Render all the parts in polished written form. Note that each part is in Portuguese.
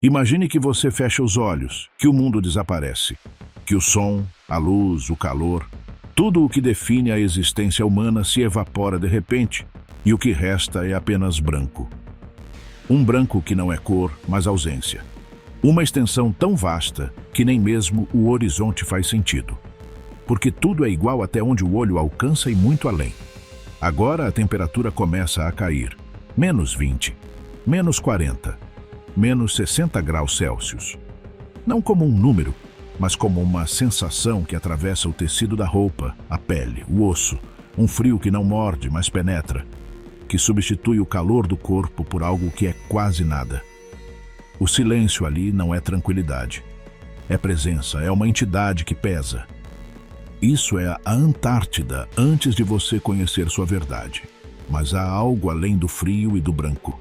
Imagine que você fecha os olhos, que o mundo desaparece, que o som, a luz, o calor, tudo o que define a existência humana se evapora de repente e o que resta é apenas branco. Um branco que não é cor, mas ausência. Uma extensão tão vasta que nem mesmo o horizonte faz sentido. Porque tudo é igual até onde o olho alcança e muito além. Agora a temperatura começa a cair. -20, -40, -60 graus Celsius. Não como um número, mas como uma sensação que atravessa o tecido da roupa, a pele, o osso. Um frio que não morde, mas penetra. Que substitui o calor do corpo por algo que é quase nada. O silêncio ali não é tranquilidade. É presença, é uma entidade que pesa. Isso é a Antártida antes de você conhecer sua verdade. Mas há algo além do frio e do branco.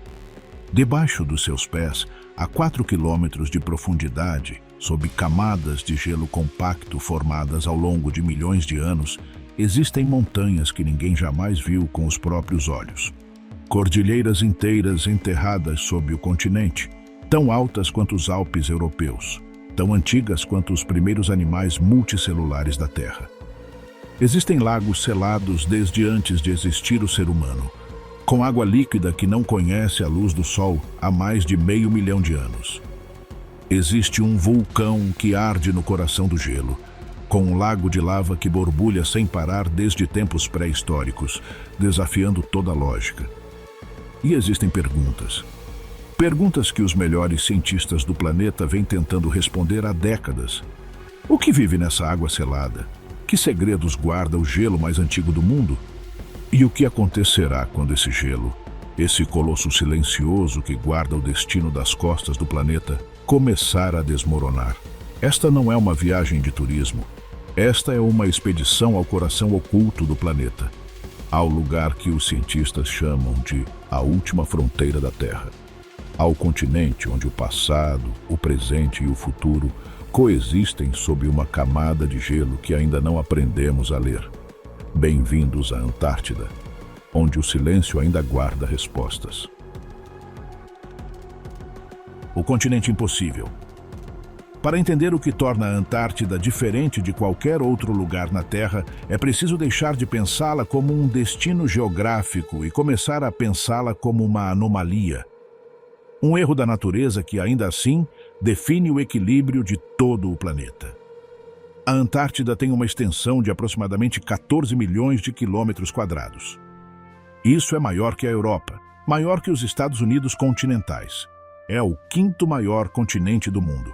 Debaixo dos seus pés, a 4 quilômetros de profundidade, sob camadas de gelo compacto formadas ao longo de milhões de anos, existem montanhas que ninguém jamais viu com os próprios olhos. Cordilheiras inteiras enterradas sob o continente, tão altas quanto os Alpes europeus, tão antigas quanto os primeiros animais multicelulares da Terra. Existem lagos selados desde antes de existir o ser humano, com água líquida que não conhece a luz do sol há mais de 500 mil de anos. Existe um vulcão que arde no coração do gelo, com um lago de lava que borbulha sem parar desde tempos pré-históricos, desafiando toda a lógica. E existem perguntas. Perguntas que os melhores cientistas do planeta vêm tentando responder há décadas. O que vive nessa água selada? Que segredos guarda o gelo mais antigo do mundo? E o que acontecerá quando esse gelo, esse colosso silencioso que guarda o destino das costas do planeta, começar a desmoronar? Esta não é uma viagem de turismo. Esta é uma expedição ao coração oculto do planeta, ao lugar que os cientistas chamam de a última fronteira da Terra, ao continente onde o passado, o presente e o futuro coexistem sob uma camada de gelo que ainda não aprendemos a ler. Bem-vindos à Antártida, onde o silêncio ainda guarda respostas. O continente impossível. Para entender o que torna a Antártida diferente de qualquer outro lugar na Terra, é preciso deixar de pensá-la como um destino geográfico e começar a pensá-la como uma anomalia. Um erro da natureza que, ainda assim, define o equilíbrio de todo o planeta. A Antártida tem uma extensão de aproximadamente 14 milhões de quilômetros quadrados. Isso é maior que a Europa, maior que os Estados Unidos continentais. É o 5º maior continente do mundo.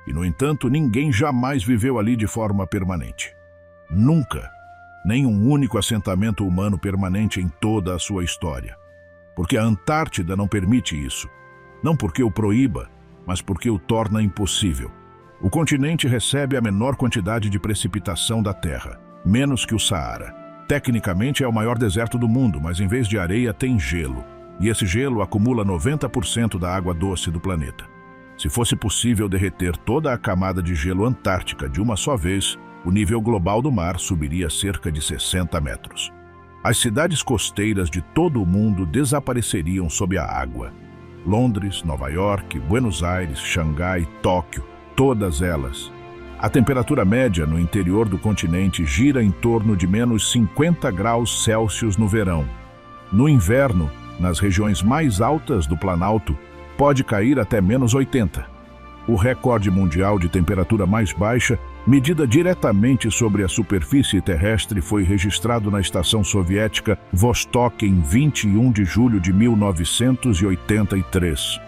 E, no entanto, ninguém jamais viveu ali de forma permanente. Nunca. Nem um único assentamento humano permanente em toda a sua história. Porque a Antártida não permite isso. Não porque o proíba, mas porque o torna impossível. O continente recebe a menor quantidade de precipitação da Terra, menos que o Saara. Tecnicamente é o maior deserto do mundo, mas em vez de areia tem gelo. E esse gelo acumula 90% da água doce do planeta. Se fosse possível derreter toda a camada de gelo antártica de uma só vez, o nível global do mar subiria cerca de 60 metros. As cidades costeiras de todo o mundo desapareceriam sob a água. Londres, Nova York, Buenos Aires, Xangai, Tóquio, todas elas. A temperatura média no interior do continente gira em torno de -50 graus Celsius no verão. No inverno, nas regiões mais altas do Planalto, pode cair até -80. O recorde mundial de temperatura mais baixa, medida diretamente sobre a superfície terrestre, foi registrado na estação soviética Vostok em 21 de julho de 1983.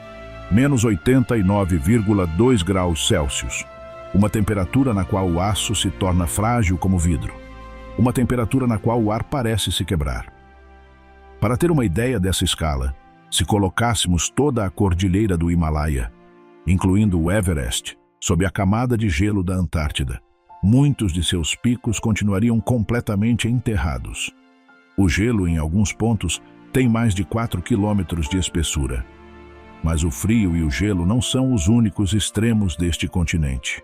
-89,2 graus Celsius. Uma temperatura na qual o aço se torna frágil como vidro. Uma temperatura na qual o ar parece se quebrar. Para ter uma ideia dessa escala, se colocássemos toda a cordilheira do Himalaia, incluindo o Everest, sob a camada de gelo da Antártida, muitos de seus picos continuariam completamente enterrados. O gelo, em alguns pontos, tem mais de 4 quilômetros de espessura. Mas o frio e o gelo não são os únicos extremos deste continente.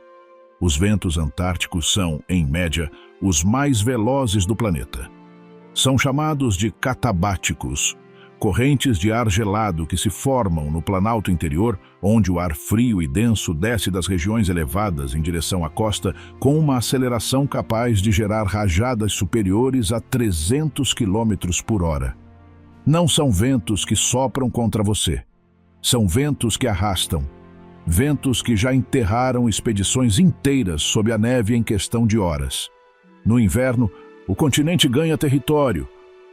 Os ventos antárticos são, em média, os mais velozes do planeta. São chamados de catabáticos, correntes de ar gelado que se formam no planalto interior, onde o ar frio e denso desce das regiões elevadas em direção à costa com uma aceleração capaz de gerar rajadas superiores a 300 km por hora. Não são ventos que sopram contra você. São ventos que arrastam. Ventos que já enterraram expedições inteiras sob a neve em questão de horas. No inverno, o continente ganha território.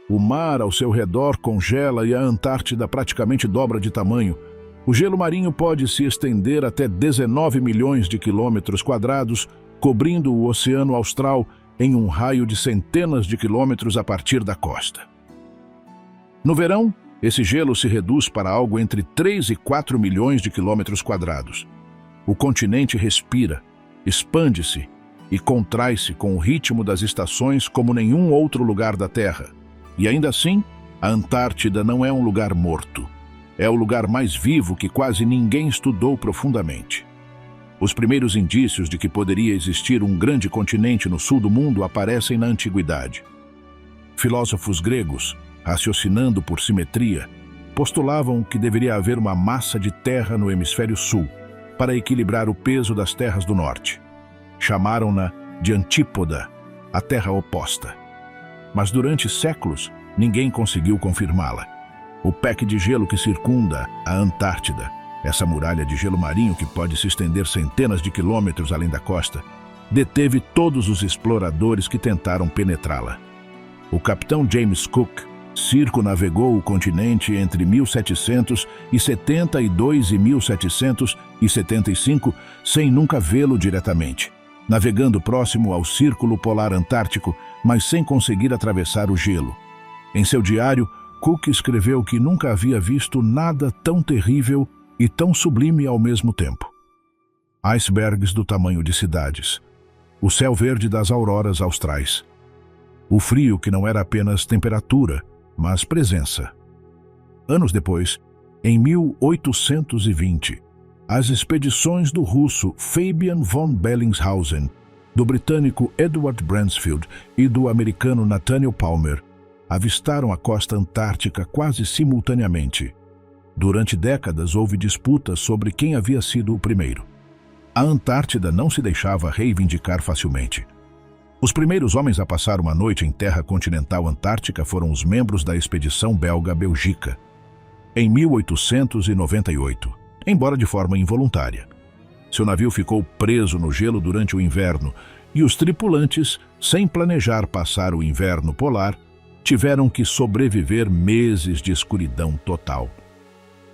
O mar ao seu redor congela e a Antártida praticamente dobra de tamanho. O gelo marinho pode se estender até 19 milhões de quilômetros quadrados, cobrindo o Oceano Austral em um raio de centenas de quilômetros a partir da costa. No verão, esse gelo se reduz para algo entre 3 e 4 milhões de quilômetros quadrados. O continente respira, expande-se e contrai-se com o ritmo das estações como nenhum outro lugar da Terra. E ainda assim, a Antártida não é um lugar morto. É o lugar mais vivo que quase ninguém estudou profundamente. Os primeiros indícios de que poderia existir um grande continente no sul do mundo aparecem na antiguidade. Filósofos gregos, raciocinando por simetria, postulavam que deveria haver uma massa de terra no hemisfério sul para equilibrar o peso das terras do norte. Chamaram-na de Antípoda, a terra oposta. Mas durante séculos, ninguém conseguiu confirmá-la. O pack de gelo que circunda a Antártida, essa muralha de gelo marinho que pode se estender centenas de quilômetros além da costa, deteve todos os exploradores que tentaram penetrá-la. O capitão James Cook circunnavegou o continente entre 1772 e 1775 sem nunca vê-lo diretamente, navegando próximo ao Círculo Polar Antártico, mas sem conseguir atravessar o gelo. Em seu diário, Cook escreveu que nunca havia visto nada tão terrível e tão sublime ao mesmo tempo. Icebergs do tamanho de cidades, o céu verde das auroras austrais, o frio que não era apenas temperatura, mas presença. Anos depois, em 1820, as expedições do russo Fabian von Bellingshausen, do britânico Edward Bransfield e do americano Nathaniel Palmer avistaram a costa antártica quase simultaneamente. Durante décadas houve disputas sobre quem havia sido o primeiro. A Antártida não se deixava reivindicar facilmente. Os primeiros homens a passar uma noite em terra continental antártica foram os membros da expedição belga-belgica, em 1898, embora de forma involuntária. Seu navio ficou preso no gelo durante o inverno e os tripulantes, sem planejar passar o inverno polar, tiveram que sobreviver meses de escuridão total.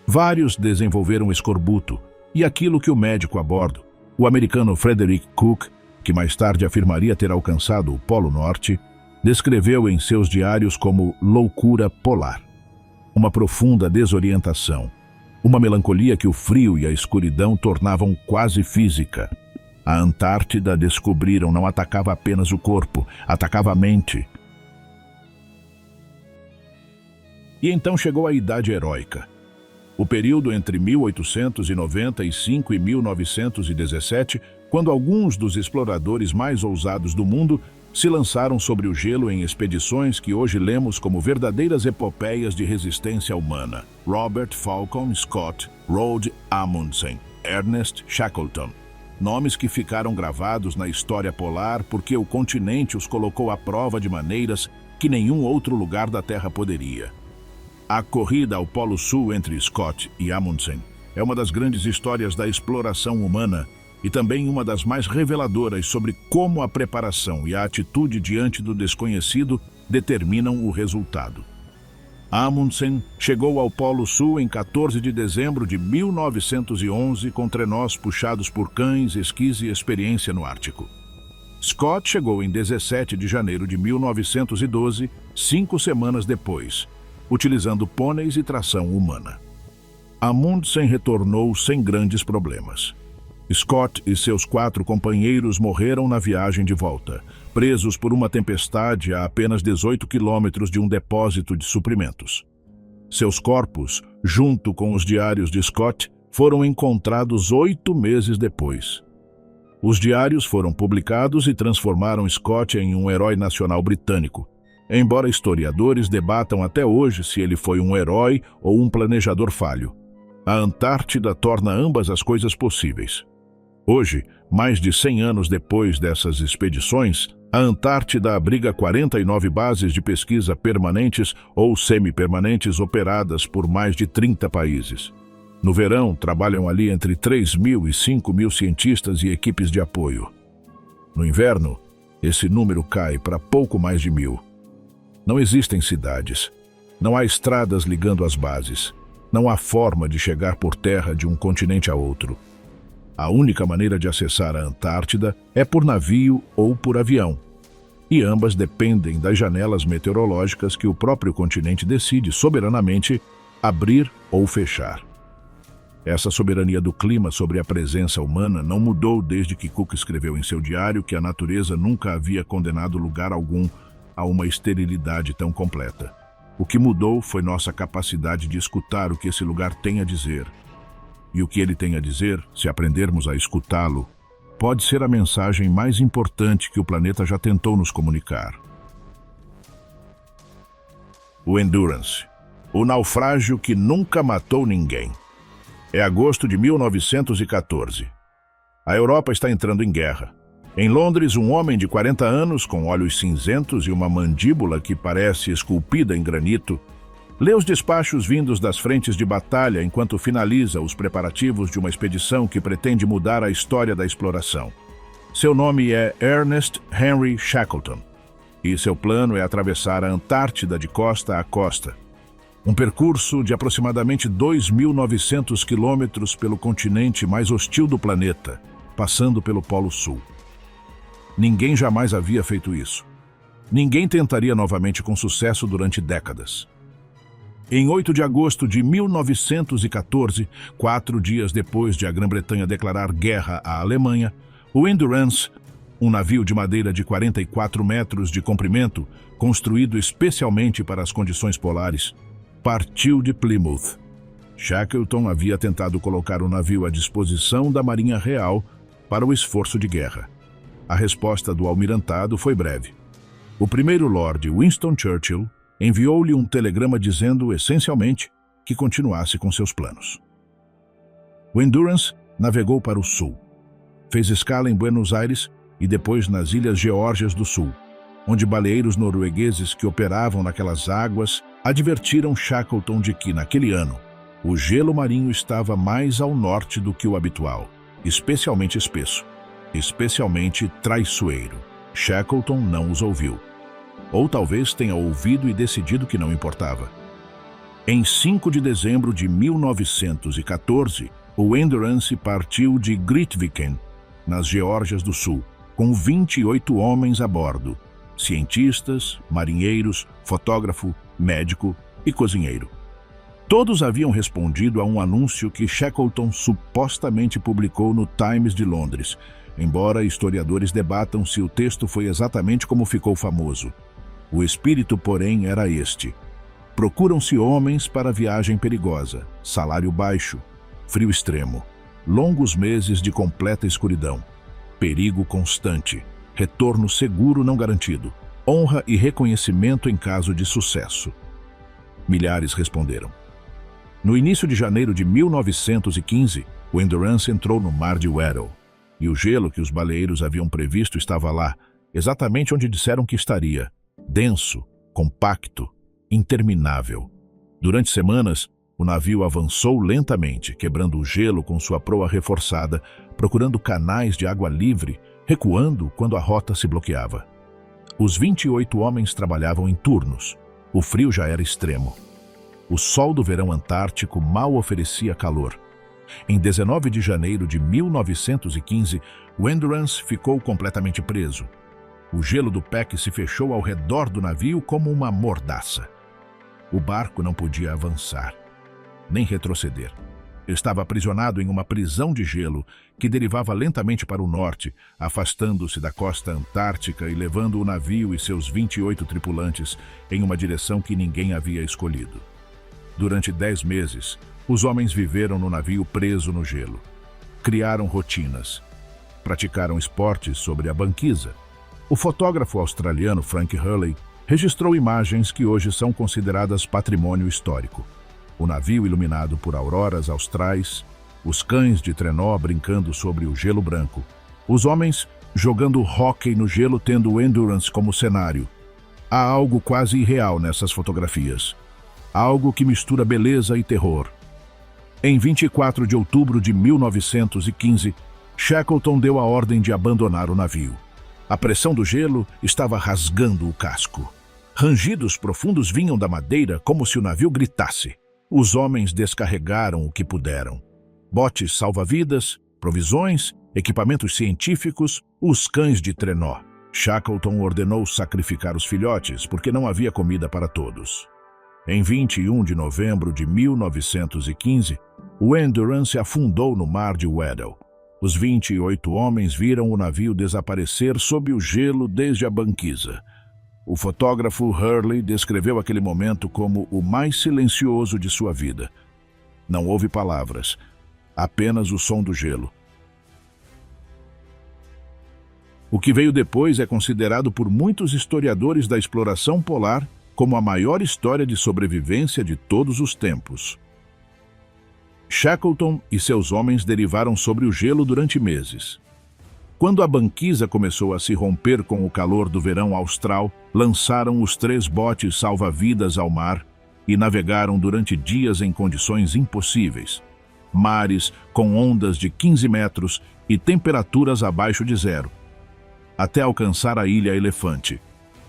Vários desenvolveram escorbuto e aquilo que o médico a bordo, o americano Frederick Cook, que mais tarde afirmaria ter alcançado o Polo Norte, descreveu em seus diários como loucura polar. Uma profunda desorientação, uma melancolia que o frio e a escuridão tornavam quase física. A Antártida, descobriram, não atacava apenas o corpo, atacava a mente. E então chegou a Idade Heróica. O período entre 1895 e 1917, quando alguns dos exploradores mais ousados do mundo se lançaram sobre o gelo em expedições que hoje lemos como verdadeiras epopeias de resistência humana. Robert Falcon Scott, Roald Amundsen, Ernest Shackleton. Nomes que ficaram gravados na história polar porque o continente os colocou à prova de maneiras que nenhum outro lugar da Terra poderia. A corrida ao Polo Sul entre Scott e Amundsen é uma das grandes histórias da exploração humana e também uma das mais reveladoras sobre como a preparação e a atitude diante do desconhecido determinam o resultado. Amundsen chegou ao Polo Sul em 14 de dezembro de 1911 com trenós puxados por cães, esquis e experiência no Ártico. Scott chegou em 17 de janeiro de 1912, 5 semanas depois, utilizando pôneis e tração humana. Amundsen retornou sem grandes problemas. Scott e seus 4 companheiros morreram na viagem de volta, presos por uma tempestade a apenas 18 quilômetros de um depósito de suprimentos. Seus corpos, junto com os diários de Scott, foram encontrados 8 meses depois. Os diários foram publicados e transformaram Scott em um herói nacional britânico. embora historiadores debatam até hoje se ele foi um herói ou um planejador falho. A Antártida torna ambas as coisas possíveis. Hoje, mais de 100 anos depois dessas expedições, a Antártida abriga 49 bases de pesquisa permanentes ou semi-permanentes operadas por mais de 30 países. No verão, trabalham ali entre 3.000 e 5.000 cientistas e equipes de apoio. No inverno, esse número cai para pouco mais de 1.000. Não existem cidades. Não há estradas ligando as bases. Não há forma de chegar por terra de um continente a outro. A única maneira de acessar a Antártida é por navio ou por avião. E ambas dependem das janelas meteorológicas que o próprio continente decide soberanamente abrir ou fechar. Essa soberania do clima sobre a presença humana não mudou desde que Cook escreveu em seu diário que a natureza nunca havia condenado lugar algum a uma esterilidade tão completa. O que mudou foi nossa capacidade de escutar o que esse lugar tem a dizer. E o que ele tem a dizer, se aprendermos a escutá-lo, pode ser a mensagem mais importante que o planeta já tentou nos comunicar. O Endurance, o naufrágio que nunca matou ninguém. É agosto de 1914. A Europa está entrando em guerra. Em Londres, um homem de 40 anos, com olhos cinzentos e uma mandíbula que parece esculpida em granito, lê os despachos vindos das frentes de batalha enquanto finaliza os preparativos de uma expedição que pretende mudar a história da exploração. Seu nome é Ernest Henry Shackleton, e seu plano é atravessar a Antártida de costa a costa. Um percurso de aproximadamente 2.900 quilômetros pelo continente mais hostil do planeta, passando pelo Polo Sul. Ninguém jamais havia feito isso. Ninguém tentaria novamente com sucesso durante décadas. Em 8 de agosto de 1914, 4 dias depois de a Grã-Bretanha declarar guerra à Alemanha, o Endurance, um navio de madeira de 44 metros de comprimento, construído especialmente para as condições polares, partiu de Plymouth. Shackleton havia tentado colocar o navio à disposição da Marinha Real para o esforço de guerra. A resposta do almirantado foi breve. O primeiro Lord Winston Churchill enviou-lhe um telegrama dizendo, essencialmente, que continuasse com seus planos. O Endurance navegou para o sul. Fez escala em Buenos Aires e depois nas Ilhas Geórgias do Sul, onde baleeiros noruegueses que operavam naquelas águas advertiram Shackleton de que, naquele ano, o gelo marinho estava mais ao norte do que o habitual, especialmente espesso, especialmente traiçoeiro. Shackleton não os ouviu. Ou talvez tenha ouvido e decidido que não importava. Em 5 de dezembro de 1914, o Endurance partiu de Grytviken, nas Geórgias do Sul, com 28 homens a bordo, cientistas, marinheiros, fotógrafo, médico e cozinheiro. Todos haviam respondido a um anúncio que Shackleton supostamente publicou no Times de Londres, embora historiadores debatam se o texto foi exatamente como ficou famoso. O espírito, porém, era este: procuram-se homens para viagem perigosa, salário baixo, frio extremo, longos meses de completa escuridão, perigo constante, retorno seguro não garantido, honra e reconhecimento em caso de sucesso. Milhares responderam. No início de janeiro de 1915, o Endurance entrou no Mar de Weddell, e o gelo que os baleeiros haviam previsto estava lá, exatamente onde disseram que estaria, denso, compacto, interminável. Durante semanas, o navio avançou lentamente, quebrando o gelo com sua proa reforçada, procurando canais de água livre, recuando quando a rota se bloqueava. Os 28 homens trabalhavam em turnos. O frio já era extremo. O sol do verão antártico mal oferecia calor. Em 19 de janeiro de 1915, o Endurance ficou completamente preso. O gelo do pack se fechou ao redor do navio como uma mordaça. O barco não podia avançar, nem retroceder. Estava aprisionado em uma prisão de gelo que derivava lentamente para o norte, afastando-se da costa antártica e levando o navio e seus 28 tripulantes em uma direção que ninguém havia escolhido. Durante 10 meses, os homens viveram no navio preso no gelo. Criaram rotinas. Praticaram esportes sobre a banquisa. O fotógrafo australiano Frank Hurley registrou imagens que hoje são consideradas patrimônio histórico. O navio iluminado por auroras austrais, os cães de trenó brincando sobre o gelo branco, os homens jogando hóquei no gelo tendo o Endurance como cenário. Há algo quase irreal nessas fotografias. Algo que mistura beleza e terror. Em 24 de outubro de 1915, Shackleton deu a ordem de abandonar o navio. A pressão do gelo estava rasgando o casco. Rangidos profundos vinham da madeira como se o navio gritasse. Os homens descarregaram o que puderam. Botes salva-vidas, provisões, equipamentos científicos, os cães de trenó. Shackleton ordenou sacrificar os filhotes porque não havia comida para todos. Em 21 de novembro de 1915, o Endurance afundou no mar de Weddell. Os 28 homens viram o navio desaparecer sob o gelo desde a banquisa. O fotógrafo Hurley descreveu aquele momento como o mais silencioso de sua vida. Não houve palavras, apenas o som do gelo. O que veio depois é considerado por muitos historiadores da exploração polar como a maior história de sobrevivência de todos os tempos. Shackleton e seus homens derivaram sobre o gelo durante meses. Quando a banquisa começou a se romper com o calor do verão austral, lançaram os 3 botes salva-vidas ao mar e navegaram durante dias em condições impossíveis. Mares com ondas de 15 metros e temperaturas abaixo de zero, até alcançar a Ilha Elefante.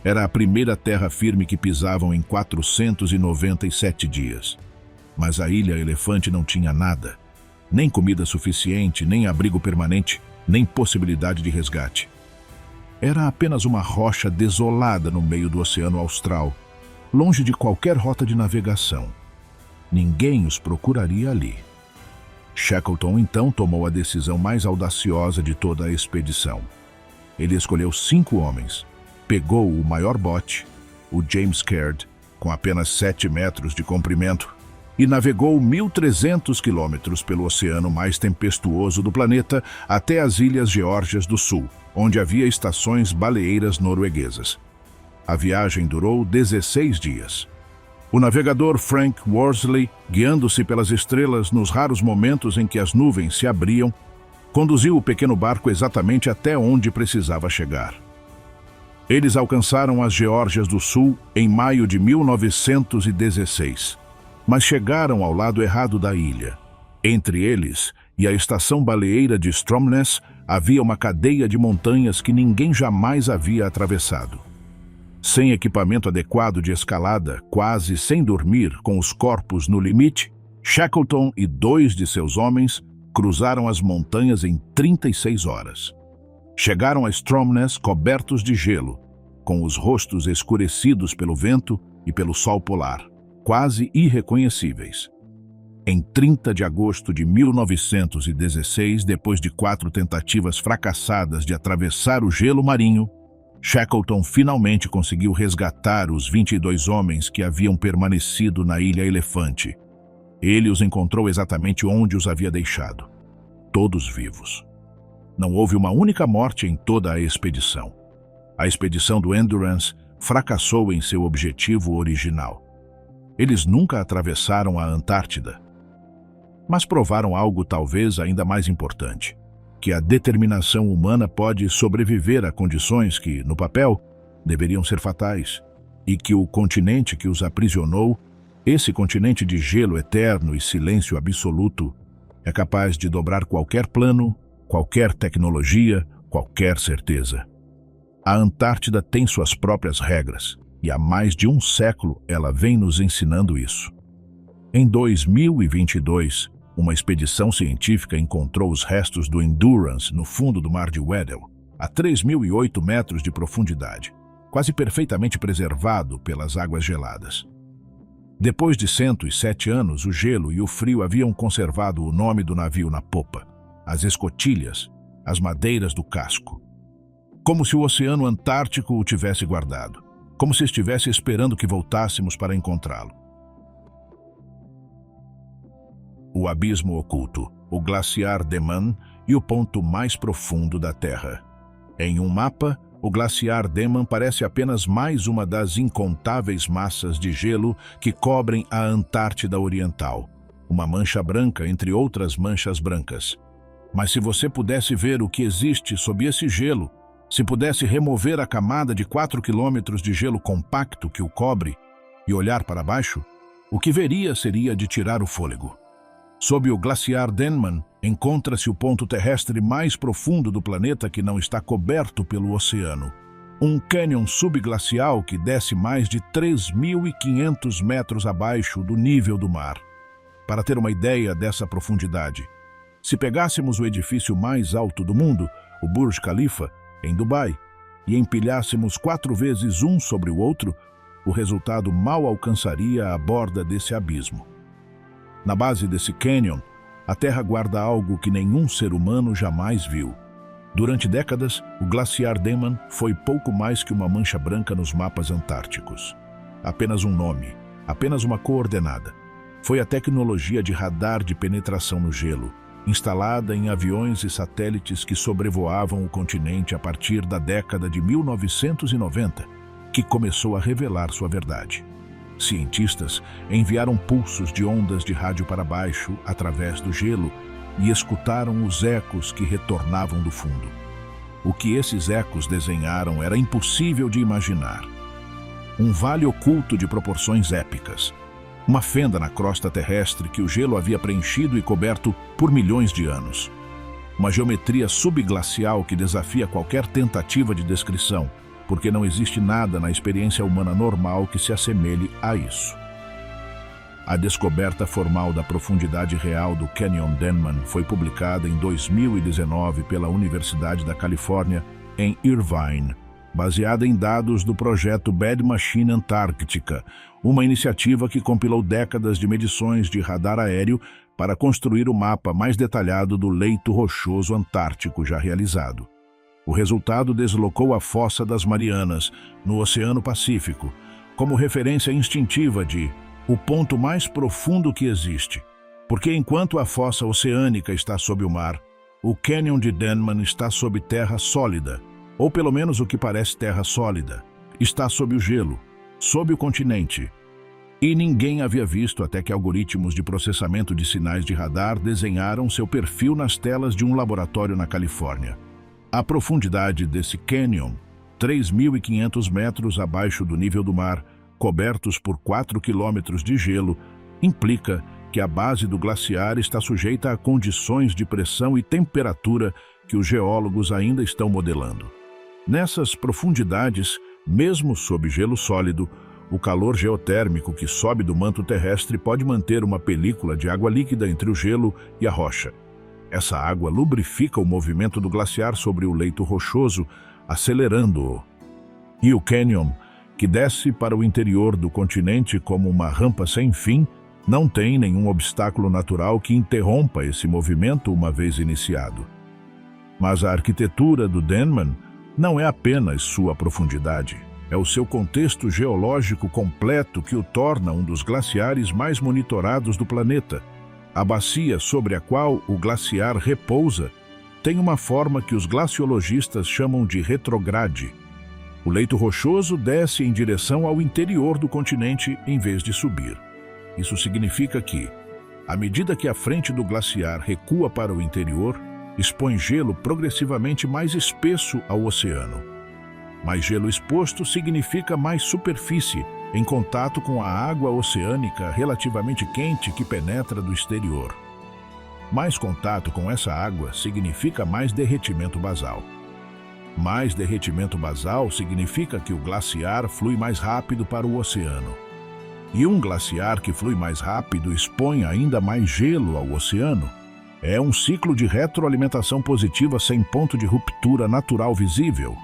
Era a primeira terra firme que pisavam em 497 dias. Mas a Ilha Elefante não tinha nada. Nem comida suficiente, nem abrigo permanente, nem possibilidade de resgate. Era apenas uma rocha desolada no meio do Oceano Austral, longe de qualquer rota de navegação. Ninguém os procuraria ali. Shackleton então tomou a decisão mais audaciosa de toda a expedição. Ele escolheu 5 homens, pegou o maior bote, o James Caird, com apenas 7 metros de comprimento, e navegou 1.300 quilômetros pelo oceano mais tempestuoso do planeta até as Ilhas Geórgias do Sul, onde havia estações baleeiras norueguesas. A viagem durou 16 dias. O navegador Frank Worsley, guiando-se pelas estrelas nos raros momentos em que as nuvens se abriam, conduziu o pequeno barco exatamente até onde precisava chegar. Eles alcançaram as Geórgias do Sul em maio de 1916, mas chegaram ao lado errado da ilha. Entre eles e a estação baleeira de Stromness havia uma cadeia de montanhas que ninguém jamais havia atravessado. Sem equipamento adequado de escalada, quase sem dormir, com os corpos no limite, Shackleton e 2 de seus homens cruzaram as montanhas em 36 horas. Chegaram a Stromness cobertos de gelo, com os rostos escurecidos pelo vento e pelo sol polar, quase irreconhecíveis. Em 30 de agosto de 1916, depois de 4 tentativas fracassadas de atravessar o gelo marinho, Shackleton finalmente conseguiu resgatar os 22 homens que haviam permanecido na Ilha Elefante. Ele os encontrou exatamente onde os havia deixado, todos vivos. Não houve uma única morte em toda a expedição. A expedição do Endurance fracassou em seu objetivo original. Eles nunca atravessaram a Antártida, mas provaram algo talvez ainda mais importante, que a determinação humana pode sobreviver a condições que, no papel, deveriam ser fatais, e que o continente que os aprisionou, esse continente de gelo eterno e silêncio absoluto, é capaz de dobrar qualquer plano, qualquer tecnologia, qualquer certeza. A Antártida tem suas próprias regras, e há mais de um século ela vem nos ensinando isso. Em 2022, uma expedição científica encontrou os restos do Endurance no fundo do mar de Weddell, a 3.008 metros de profundidade, quase perfeitamente preservado pelas águas geladas. Depois de 107 anos, o gelo e o frio haviam conservado o nome do navio na popa, as escotilhas, as madeiras do casco. Como se o Oceano Antártico o tivesse guardado, como se estivesse esperando que voltássemos para encontrá-lo. O abismo oculto, o glaciar Deman e o ponto mais profundo da Terra. Em um mapa, o glaciar Denman parece apenas mais uma das incontáveis massas de gelo que cobrem a Antártida Oriental, uma mancha branca entre outras manchas brancas. Mas se você pudesse ver o que existe sob esse gelo, se pudesse remover a camada de 4 quilômetros de gelo compacto que o cobre e olhar para baixo, o que veria seria de tirar o fôlego. Sob o glaciar Denman, encontra-se o ponto terrestre mais profundo do planeta que não está coberto pelo oceano. Um cânion subglacial que desce mais de 3.500 metros abaixo do nível do mar. Para ter uma ideia dessa profundidade, se pegássemos o edifício mais alto do mundo, o Burj Khalifa, em Dubai, e empilhássemos 4 vezes um sobre o outro, o resultado mal alcançaria a borda desse abismo. Na base desse cânion, a Terra guarda algo que nenhum ser humano jamais viu. Durante décadas, o glaciar Denman foi pouco mais que uma mancha branca nos mapas antárticos. Apenas um nome, apenas uma coordenada. Foi a tecnologia de radar de penetração no gelo, instalada em aviões e satélites que sobrevoavam o continente a partir da década de 1990, que começou a revelar sua verdade. Cientistas enviaram pulsos de ondas de rádio para baixo, através do gelo, e escutaram os ecos que retornavam do fundo. O que esses ecos desenharam era impossível de imaginar. Um vale oculto de proporções épicas. Uma fenda na crosta terrestre que o gelo havia preenchido e coberto por milhões de anos. Uma geometria subglacial que desafia qualquer tentativa de descrição, porque não existe nada na experiência humana normal que se assemelhe a isso. A descoberta formal da profundidade real do Canyon Denman foi publicada em 2019 pela Universidade da Califórnia, em Irvine, baseada em dados do projeto Bad Machine Antártica, uma iniciativa que compilou décadas de medições de radar aéreo para construir o mapa mais detalhado do leito rochoso antártico já realizado. O resultado deslocou a Fossa das Marianas, no Oceano Pacífico, como referência instintiva de o ponto mais profundo que existe, porque enquanto a fossa oceânica está sob o mar, o Canyon de Denman está sob terra sólida, ou pelo menos o que parece terra sólida, está sob o gelo, sob o continente. E ninguém havia visto até que algoritmos de processamento de sinais de radar desenharam seu perfil nas telas de um laboratório na Califórnia. A profundidade desse cânion, 3.500 metros abaixo do nível do mar, cobertos por 4 quilômetros de gelo, implica que a base do glaciar está sujeita a condições de pressão e temperatura que os geólogos ainda estão modelando. Nessas profundidades, mesmo sob gelo sólido, o calor geotérmico que sobe do manto terrestre pode manter uma película de água líquida entre o gelo e a rocha. Essa água lubrifica o movimento do glaciar sobre o leito rochoso, acelerando-o. E o cânion, que desce para o interior do continente como uma rampa sem fim, não tem nenhum obstáculo natural que interrompa esse movimento uma vez iniciado. Mas a arquitetura do Denman não é apenas sua profundidade, é o seu contexto geológico completo que o torna um dos glaciares mais monitorados do planeta. A bacia sobre a qual o glaciar repousa tem uma forma que os glaciologistas chamam de retrograde. O leito rochoso desce em direção ao interior do continente em vez de subir. Isso significa que, à medida que a frente do glaciar recua para o interior, expõe gelo progressivamente mais espesso ao oceano. Mais gelo exposto significa mais superfície em contato com a água oceânica relativamente quente que penetra do exterior. Mais contato com essa água significa mais derretimento basal. Mais derretimento basal significa que o glaciar flui mais rápido para o oceano. E um glaciar que flui mais rápido expõe ainda mais gelo ao oceano. É um ciclo de retroalimentação positiva sem ponto de ruptura natural visível.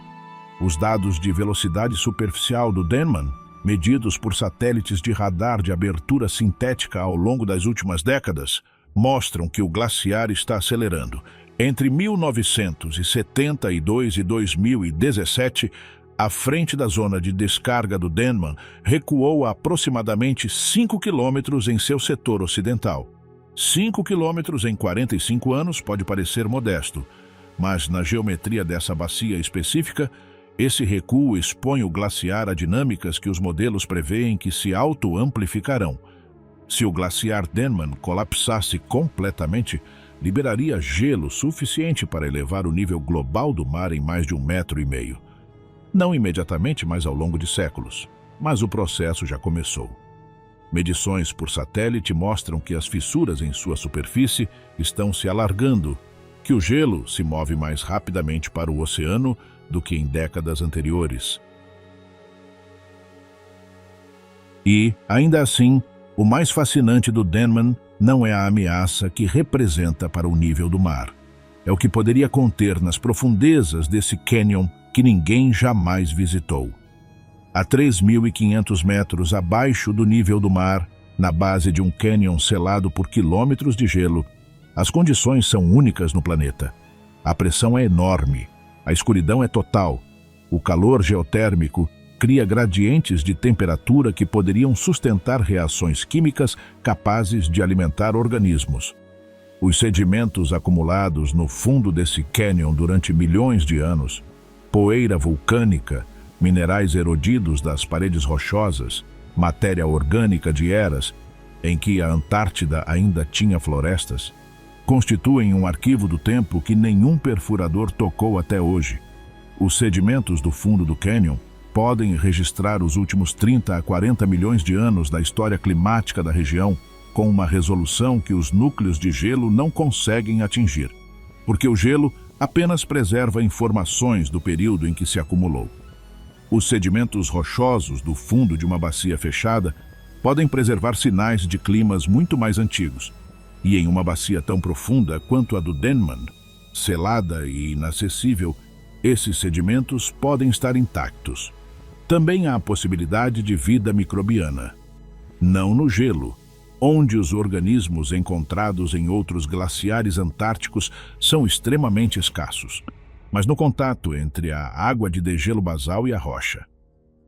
Os dados de velocidade superficial do Denman, medidos por satélites de radar de abertura sintética ao longo das últimas décadas, mostram que o glaciar está acelerando. Entre 1972 e 2017, a frente da zona de descarga do Denman recuou a aproximadamente 5 quilômetros em seu setor ocidental. 5 quilômetros em 45 anos pode parecer modesto, mas na geometria dessa bacia específica, Esse recuo expõe o glaciar a dinâmicas que os modelos prevêem que se auto-amplificarão. Se o glaciar Denman colapsasse completamente, liberaria gelo suficiente para elevar o nível global do mar em mais de 1,5 metro. Não imediatamente, mas ao longo de séculos. Mas o processo já começou. Medições por satélite mostram que as fissuras em sua superfície estão se alargando, que o gelo se move mais rapidamente para o oceano do que em décadas anteriores. E, ainda assim, o mais fascinante do Denman não é a ameaça que representa para o nível do mar. É o que poderia conter nas profundezas desse cânion que ninguém jamais visitou. A 3.500 metros abaixo do nível do mar, na base de um cânion selado por quilômetros de gelo, as condições são únicas no planeta. A pressão é enorme, a escuridão é total, o calor geotérmico cria gradientes de temperatura que poderiam sustentar reações químicas capazes de alimentar organismos. Os sedimentos acumulados no fundo desse cânion durante milhões de anos, poeira vulcânica, minerais erodidos das paredes rochosas, matéria orgânica de eras em que a Antártida ainda tinha florestas, constituem um arquivo do tempo que nenhum perfurador tocou até hoje. Os sedimentos do fundo do cânion podem registrar os últimos 30 a 40 milhões de anos da história climática da região com uma resolução que os núcleos de gelo não conseguem atingir, porque o gelo apenas preserva informações do período em que se acumulou. Os sedimentos rochosos do fundo de uma bacia fechada podem preservar sinais de climas muito mais antigos, e em uma bacia tão profunda quanto a do Denman, selada e inacessível, esses sedimentos podem estar intactos. Também há a possibilidade de vida microbiana. Não no gelo, onde os organismos encontrados em outros glaciares antárticos são extremamente escassos, mas no contato entre a água de degelo basal e a rocha.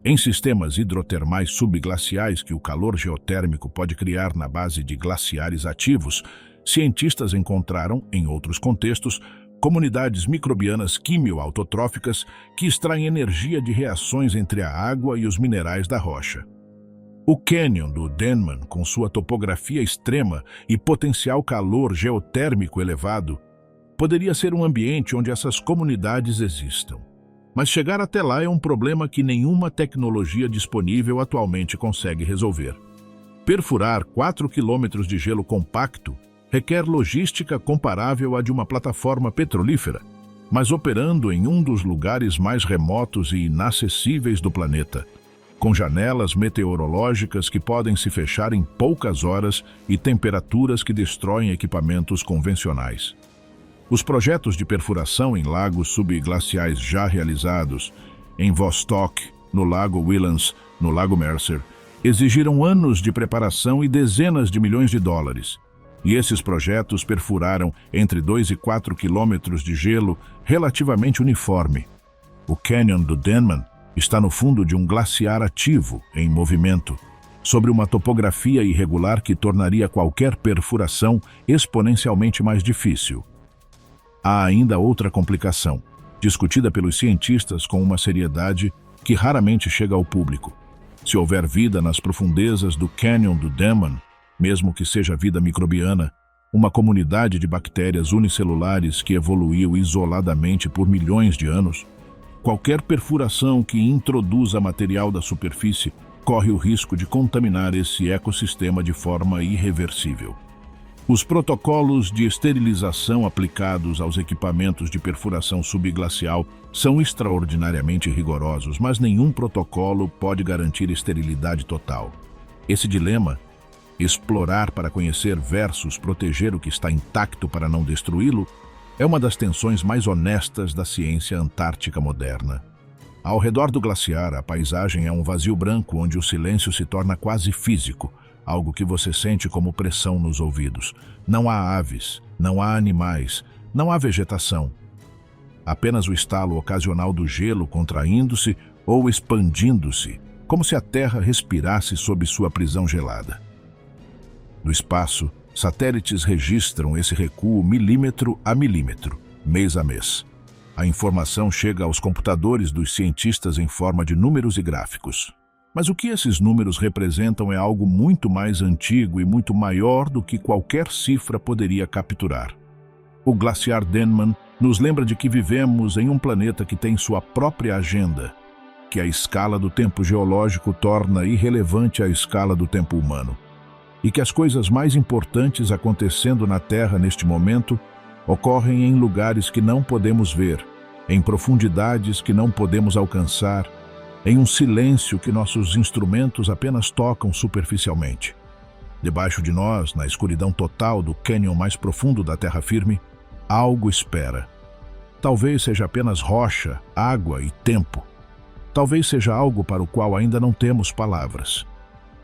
Em sistemas hidrotermais subglaciais que o calor geotérmico pode criar na base de glaciares ativos, cientistas encontraram, em outros contextos, comunidades microbianas quimio-autotróficas que extraem energia de reações entre a água e os minerais da rocha. O cânion do Denman, com sua topografia extrema e potencial calor geotérmico elevado, poderia ser um ambiente onde essas comunidades existam. Mas chegar até lá é um problema que nenhuma tecnologia disponível atualmente consegue resolver. Perfurar 4 quilômetros de gelo compacto requer logística comparável à de uma plataforma petrolífera, mas operando em um dos lugares mais remotos e inacessíveis do planeta, com janelas meteorológicas que podem se fechar em poucas horas e temperaturas que destroem equipamentos convencionais. Os projetos de perfuração em lagos subglaciais já realizados, em Vostok, no Lago Williams, no Lago Mercer, exigiram anos de preparação e dezenas de milhões de dólares. E esses projetos perfuraram entre 2 e 4 quilômetros de gelo relativamente uniforme. O cânion do Denman está no fundo de um glaciar ativo, em movimento, sobre uma topografia irregular que tornaria qualquer perfuração exponencialmente mais difícil. Há ainda outra complicação, discutida pelos cientistas com uma seriedade que raramente chega ao público. Se houver vida nas profundezas do cânion do Denman, mesmo que seja vida microbiana, uma comunidade de bactérias unicelulares que evoluiu isoladamente por milhões de anos, qualquer perfuração que introduza material da superfície corre o risco de contaminar esse ecossistema de forma irreversível. Os protocolos de esterilização aplicados aos equipamentos de perfuração subglacial são extraordinariamente rigorosos, mas nenhum protocolo pode garantir esterilidade total. Esse dilema, explorar para conhecer versus proteger o que está intacto para não destruí-lo, é uma das tensões mais honestas da ciência antártica moderna. Ao redor do glaciar, a paisagem é um vazio branco onde o silêncio se torna quase físico, algo que você sente como pressão nos ouvidos. Não há aves, não há animais, não há vegetação. Apenas o estalo ocasional do gelo contraindo-se ou expandindo-se, como se a Terra respirasse sob sua prisão gelada. No espaço, satélites registram esse recuo milímetro a milímetro, mês a mês. A informação chega aos computadores dos cientistas em forma de números e gráficos. Mas o que esses números representam é algo muito mais antigo e muito maior do que qualquer cifra poderia capturar. O glaciar Denman nos lembra de que vivemos em um planeta que tem sua própria agenda, que a escala do tempo geológico torna irrelevante a escala do tempo humano, e que as coisas mais importantes acontecendo na Terra neste momento ocorrem em lugares que não podemos ver, em profundidades que não podemos alcançar, em um silêncio que nossos instrumentos apenas tocam superficialmente. Debaixo de nós, na escuridão total do cânion mais profundo da terra firme, algo espera. Talvez seja apenas rocha, água e tempo. Talvez seja algo para o qual ainda não temos palavras.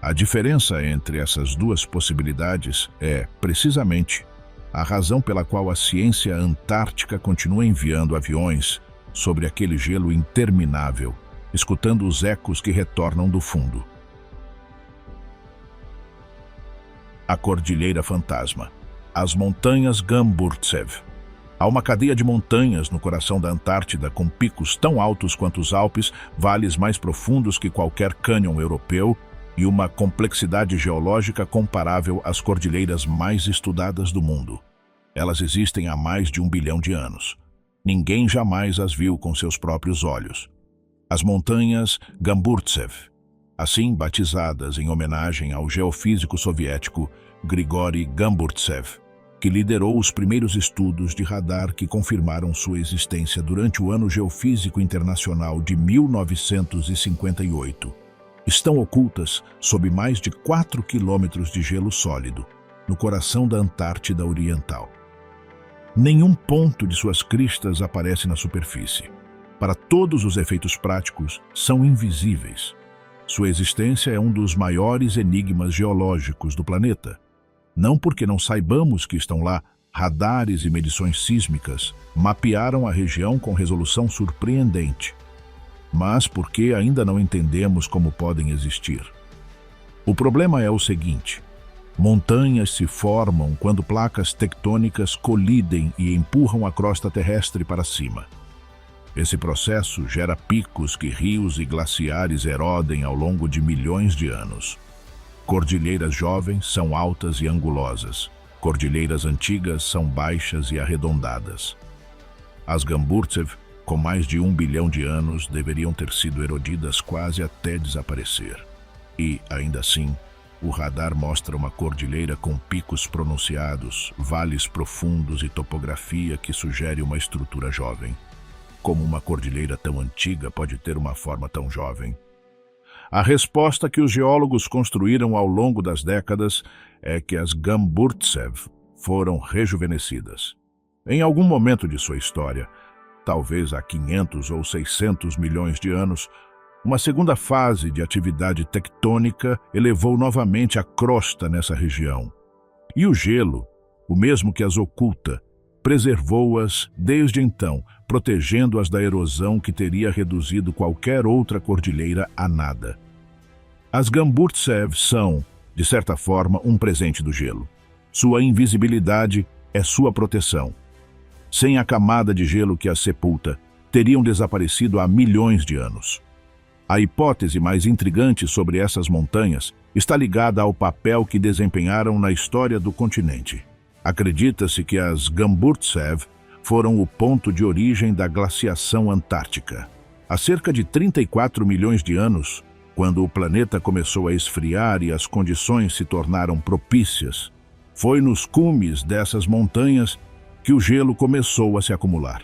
A diferença entre essas duas possibilidades é, precisamente, a razão pela qual a ciência antártica continua enviando aviões sobre aquele gelo interminável, escutando os ecos que retornam do fundo. A Cordilheira Fantasma. As Montanhas Gamburtsev. Há uma cadeia de montanhas no coração da Antártida com picos tão altos quanto os Alpes, vales mais profundos que qualquer cânion europeu e uma complexidade geológica comparável às cordilheiras mais estudadas do mundo. Elas existem há mais de 1 bilhão de anos. Ninguém jamais as viu com seus próprios olhos. As Montanhas Gamburtsev, assim batizadas em homenagem ao geofísico soviético Grigori Gamburtsev, que liderou os primeiros estudos de radar que confirmaram sua existência durante o Ano Geofísico Internacional de 1958. Estão ocultas sob mais de 4 quilômetros de gelo sólido, no coração da Antártida Oriental. Nenhum ponto de suas cristas aparece na superfície. Para todos os efeitos práticos, são invisíveis. Sua existência é um dos maiores enigmas geológicos do planeta. Não porque não saibamos que estão lá, radares e medições sísmicas mapearam a região com resolução surpreendente, mas porque ainda não entendemos como podem existir. O problema é o seguinte: montanhas se formam quando placas tectônicas colidem e empurram a crosta terrestre para cima. Esse processo gera picos que rios e glaciares erodem ao longo de milhões de anos. Cordilheiras jovens são altas e angulosas. Cordilheiras antigas são baixas e arredondadas. As Gamburtsev, com mais de 1 bilhão de anos, deveriam ter sido erodidas quase até desaparecer. E, ainda assim, o radar mostra uma cordilheira com picos pronunciados, vales profundos e topografia que sugere uma estrutura jovem. Como uma cordilheira tão antiga pode ter uma forma tão jovem? A resposta que os geólogos construíram ao longo das décadas é que as Gamburtsev foram rejuvenescidas. Em algum momento de sua história, talvez há 500 ou 600 milhões de anos, uma segunda fase de atividade tectônica elevou novamente a crosta nessa região. E o gelo, o mesmo que as oculta, preservou-as desde então, protegendo-as da erosão que teria reduzido qualquer outra cordilheira a nada. As Gamburtsev são, de certa forma, um presente do gelo. Sua invisibilidade é sua proteção. Sem a camada de gelo que as sepulta, teriam desaparecido há milhões de anos. A hipótese mais intrigante sobre essas montanhas está ligada ao papel que desempenharam na história do continente. Acredita-se que as Gamburtsev foram o ponto de origem da glaciação antártica. Há cerca de 34 milhões de anos, quando o planeta começou a esfriar e as condições se tornaram propícias, foi nos cumes dessas montanhas que o gelo começou a se acumular.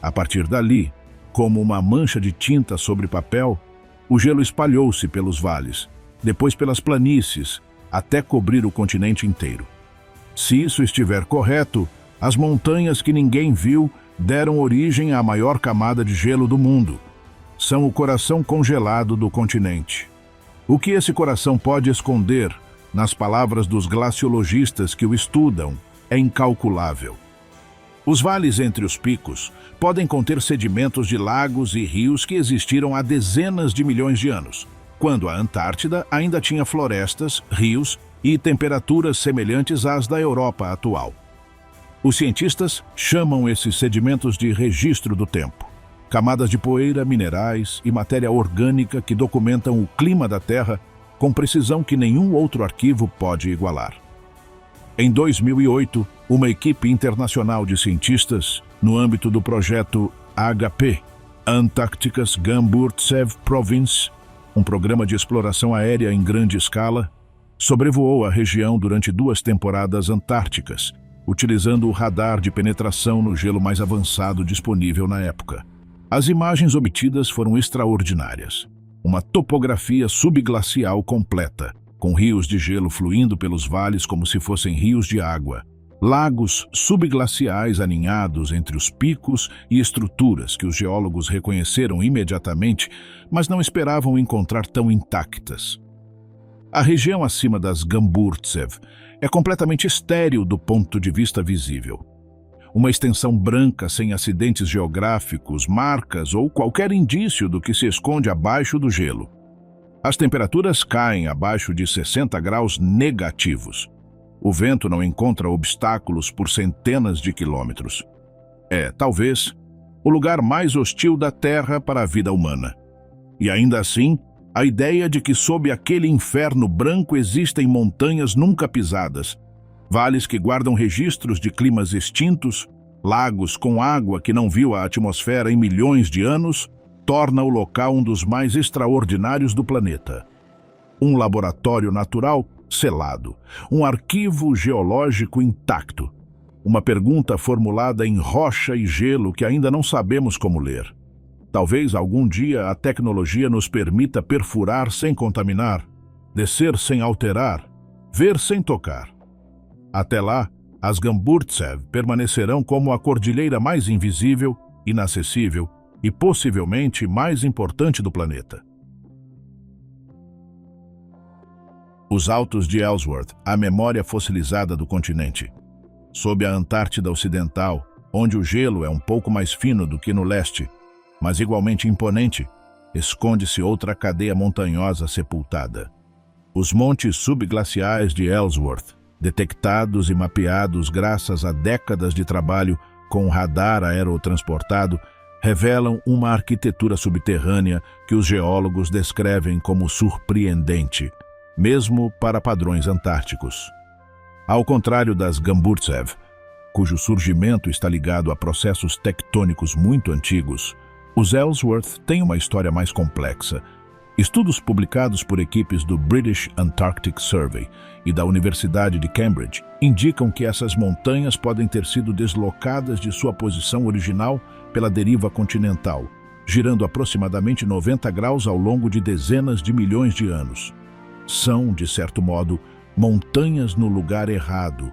A partir dali, como uma mancha de tinta sobre papel, o gelo espalhou-se pelos vales, depois pelas planícies, até cobrir o continente inteiro. Se isso estiver correto, as montanhas que ninguém viu deram origem à maior camada de gelo do mundo. São o coração congelado do continente. O que esse coração pode esconder, nas palavras dos glaciologistas que o estudam, é incalculável. Os vales entre os picos podem conter sedimentos de lagos e rios que existiram há dezenas de milhões de anos, quando a Antártida ainda tinha florestas, rios e temperaturas semelhantes às da Europa atual. Os cientistas chamam esses sedimentos de registro do tempo. Camadas de poeira, minerais e matéria orgânica que documentam o clima da Terra com precisão que nenhum outro arquivo pode igualar. Em 2008, uma equipe internacional de cientistas, no âmbito do projeto HP, Antarcticas Gamburtsev Province, um programa de exploração aérea em grande escala, sobrevoou a região durante 2 temporadas antárticas, utilizando o radar de penetração no gelo mais avançado disponível na época. As imagens obtidas foram extraordinárias. Uma topografia subglacial completa, com rios de gelo fluindo pelos vales como se fossem rios de água, lagos subglaciais aninhados entre os picos e estruturas que os geólogos reconheceram imediatamente, mas não esperavam encontrar tão intactas. A região acima das Gamburtsev é completamente estéril do ponto de vista visível. Uma extensão branca sem acidentes geográficos, marcas ou qualquer indício do que se esconde abaixo do gelo. As temperaturas caem abaixo de 60 graus negativos. O vento não encontra obstáculos por centenas de quilômetros. É, talvez, o lugar mais hostil da Terra para a vida humana. E ainda assim, a ideia de que sob aquele inferno branco existem montanhas nunca pisadas, vales que guardam registros de climas extintos, lagos com água que não viu a atmosfera em milhões de anos, torna o local um dos mais extraordinários do planeta. Um laboratório natural selado, um arquivo geológico intacto, uma pergunta formulada em rocha e gelo que ainda não sabemos como ler. Talvez algum dia a tecnologia nos permita perfurar sem contaminar, descer sem alterar, ver sem tocar. Até lá, as Gamburtsev permanecerão como a cordilheira mais invisível, inacessível e possivelmente mais importante do planeta. Os Altos de Ellsworth, a memória fossilizada do continente. Sob a Antártida Ocidental, onde o gelo é um pouco mais fino do que no leste, mas igualmente imponente, esconde-se outra cadeia montanhosa sepultada. Os montes subglaciais de Ellsworth, detectados e mapeados graças a décadas de trabalho com um radar aerotransportado, revelam uma arquitetura subterrânea que os geólogos descrevem como surpreendente, mesmo para padrões antárticos. Ao contrário das Gamburtsev, cujo surgimento está ligado a processos tectônicos muito antigos, os Ellsworth têm uma história mais complexa. Estudos publicados por equipes do British Antarctic Survey e da Universidade de Cambridge indicam que essas montanhas podem ter sido deslocadas de sua posição original pela deriva continental, girando aproximadamente 90 graus ao longo de dezenas de milhões de anos. São, de certo modo, montanhas no lugar errado,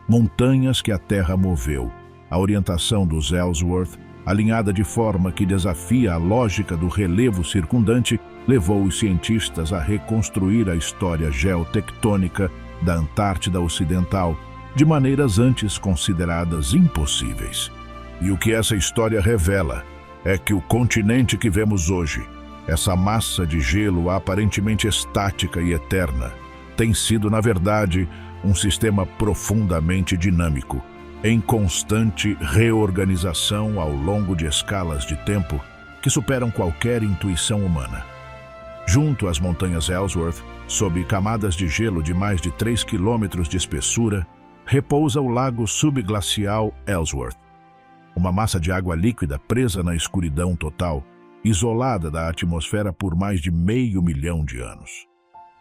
montanhas que a Terra moveu. A orientação dos Ellsworth, alinhada de forma que desafia a lógica do relevo circundante, levou os cientistas a reconstruir a história geotectônica da Antártida Ocidental de maneiras antes consideradas impossíveis. E o que essa história revela é que o continente que vemos hoje, essa massa de gelo aparentemente estática e eterna, tem sido, na verdade, um sistema profundamente dinâmico, em constante reorganização ao longo de escalas de tempo que superam qualquer intuição humana. Junto às montanhas Ellsworth, sob camadas de gelo de mais de 3 quilômetros de espessura, repousa o lago subglacial Ellsworth, uma massa de água líquida presa na escuridão total, isolada da atmosfera por mais de 500 mil de anos.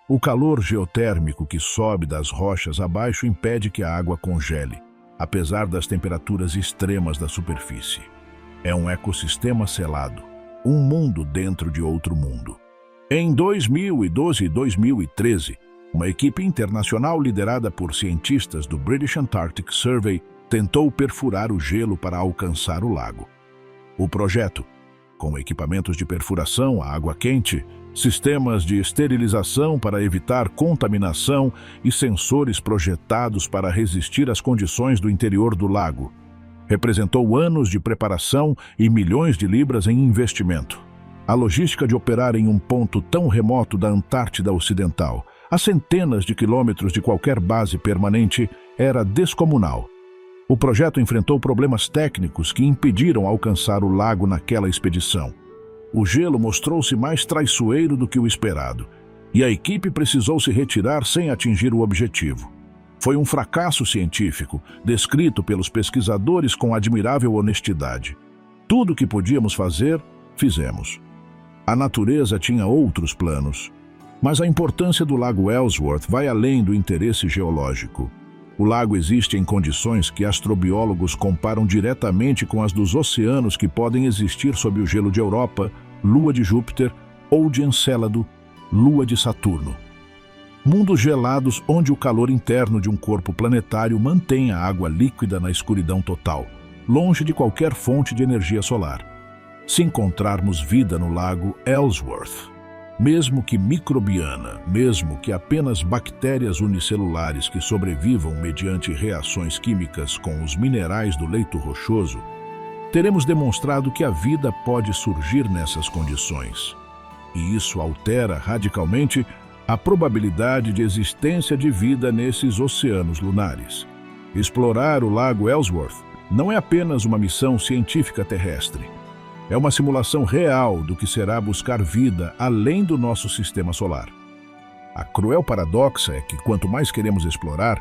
O calor geotérmico que sobe das rochas abaixo impede que a água congele, apesar das temperaturas extremas da superfície. É um ecossistema selado, um mundo dentro de outro mundo. Em 2012 e 2013, uma equipe internacional liderada por cientistas do British Antarctic Survey tentou perfurar o gelo para alcançar o lago. O projeto, com equipamentos de perfuração a água quente, sistemas de esterilização para evitar contaminação e sensores projetados para resistir às condições do interior do lago, representou anos de preparação e milhões de libras em investimento. A logística de operar em um ponto tão remoto da Antártida Ocidental, a centenas de quilômetros de qualquer base permanente, era descomunal. O projeto enfrentou problemas técnicos que impediram alcançar o lago naquela expedição. O gelo mostrou-se mais traiçoeiro do que o esperado, e a equipe precisou se retirar sem atingir o objetivo. Foi um fracasso científico, descrito pelos pesquisadores com admirável honestidade. Tudo o que podíamos fazer, fizemos. A natureza tinha outros planos, mas a importância do lago Ellsworth vai além do interesse geológico. O lago existe em condições que astrobiólogos comparam diretamente com as dos oceanos que podem existir sob o gelo de Europa, Lua de Júpiter ou de Encélado, Lua de Saturno. Mundos gelados onde o calor interno de um corpo planetário mantém a água líquida na escuridão total, longe de qualquer fonte de energia solar. Se encontrarmos vida no lago Ellsworth, mesmo que microbiana, mesmo que apenas bactérias unicelulares que sobrevivam mediante reações químicas com os minerais do leito rochoso, teremos demonstrado que a vida pode surgir nessas condições. E isso altera radicalmente a probabilidade de existência de vida nesses oceanos lunares. Explorar o lago Ellsworth não é apenas uma missão científica terrestre. É uma simulação real do que será buscar vida além do nosso sistema solar. A cruel paradoxa é que quanto mais queremos explorar,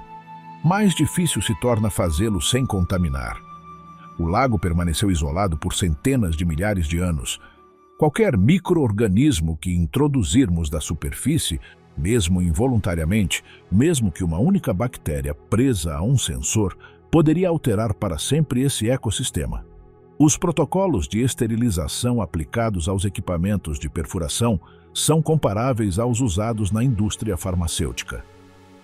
mais difícil se torna fazê-lo sem contaminar. O lago permaneceu isolado por centenas de milhares de anos. Qualquer micro-organismo que introduzirmos da superfície, mesmo involuntariamente, mesmo que uma única bactéria presa a um sensor, poderia alterar para sempre esse ecossistema. Os protocolos de esterilização aplicados aos equipamentos de perfuração são comparáveis aos usados na indústria farmacêutica.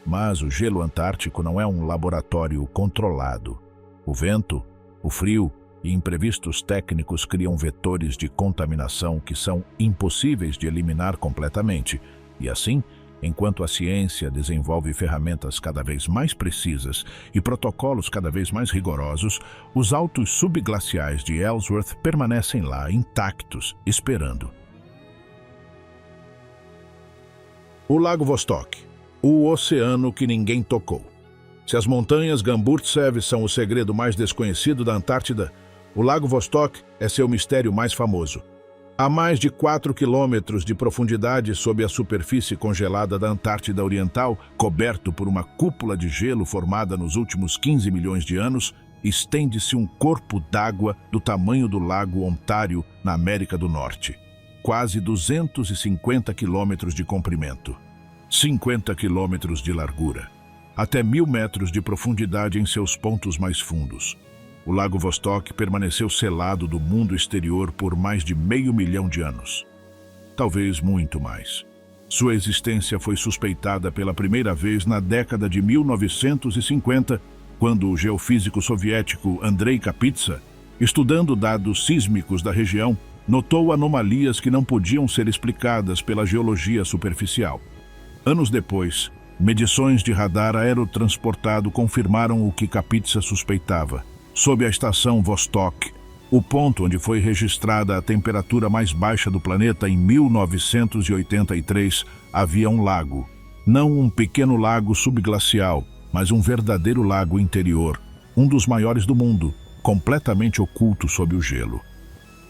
Mas o gelo antártico não é um laboratório controlado. O vento, o frio e imprevistos técnicos criam vetores de contaminação que são impossíveis de eliminar completamente, e assim, enquanto a ciência desenvolve ferramentas cada vez mais precisas e protocolos cada vez mais rigorosos, os altos subglaciais de Ellsworth permanecem lá intactos, esperando. O Lago Vostok, o oceano que ninguém tocou. Se as montanhas Gamburtsev são o segredo mais desconhecido da Antártida, o Lago Vostok é seu mistério mais famoso. A mais de 4 quilômetros de profundidade sob a superfície congelada da Antártida Oriental, coberto por uma cúpula de gelo formada nos últimos 15 milhões de anos, estende-se um corpo d'água do tamanho do Lago Ontário, na América do Norte. Quase 250 quilômetros de comprimento, 50 quilômetros de largura, até 1.000 metros de profundidade em seus pontos mais fundos. O Lago Vostok permaneceu selado do mundo exterior por mais de 500 mil de anos. Talvez muito mais. Sua existência foi suspeitada pela primeira vez na década de 1950, quando o geofísico soviético Andrei Kapitsa, estudando dados sísmicos da região, notou anomalias que não podiam ser explicadas pela geologia superficial. Anos depois, medições de radar aerotransportado confirmaram o que Kapitsa suspeitava. Sob a estação Vostok, o ponto onde foi registrada a temperatura mais baixa do planeta em 1983, havia um lago. Não um pequeno lago subglacial, mas um verdadeiro lago interior, um dos maiores do mundo, completamente oculto sob o gelo.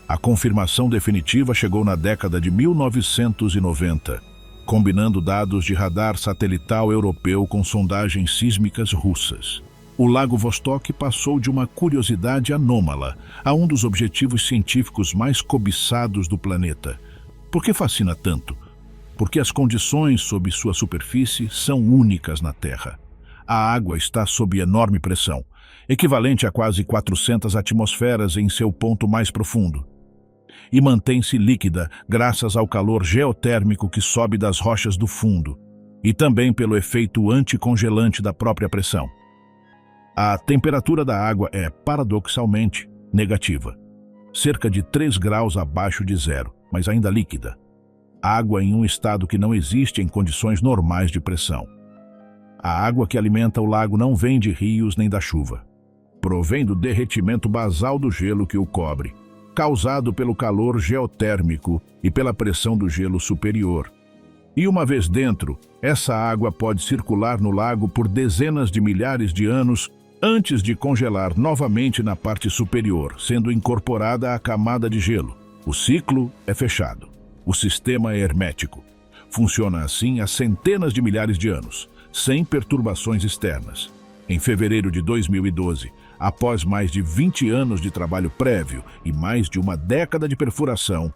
A confirmação definitiva chegou na década de 1990, combinando dados de radar satelital europeu com sondagens sísmicas russas. O Lago Vostok passou de uma curiosidade anômala a um dos objetivos científicos mais cobiçados do planeta. Por que fascina tanto? Porque as condições sob sua superfície são únicas na Terra. A água está sob enorme pressão, equivalente a quase 400 atmosferas em seu ponto mais profundo, e mantém-se líquida graças ao calor geotérmico que sobe das rochas do fundo, e também pelo efeito anticongelante da própria pressão. A temperatura da água é, paradoxalmente, negativa, cerca de 3 graus abaixo de zero, mas ainda líquida. Água em um estado que não existe em condições normais de pressão. A água que alimenta o lago não vem de rios nem da chuva. Provém do derretimento basal do gelo que o cobre, causado pelo calor geotérmico e pela pressão do gelo superior. E uma vez dentro, essa água pode circular no lago por dezenas de milhares de anos antes de congelar novamente na parte superior, sendo incorporada à camada de gelo. O ciclo é fechado. O sistema é hermético. Funciona assim há centenas de milhares de anos, sem perturbações externas. Em fevereiro de 2012, após mais de 20 anos de trabalho prévio e mais de uma década de perfuração,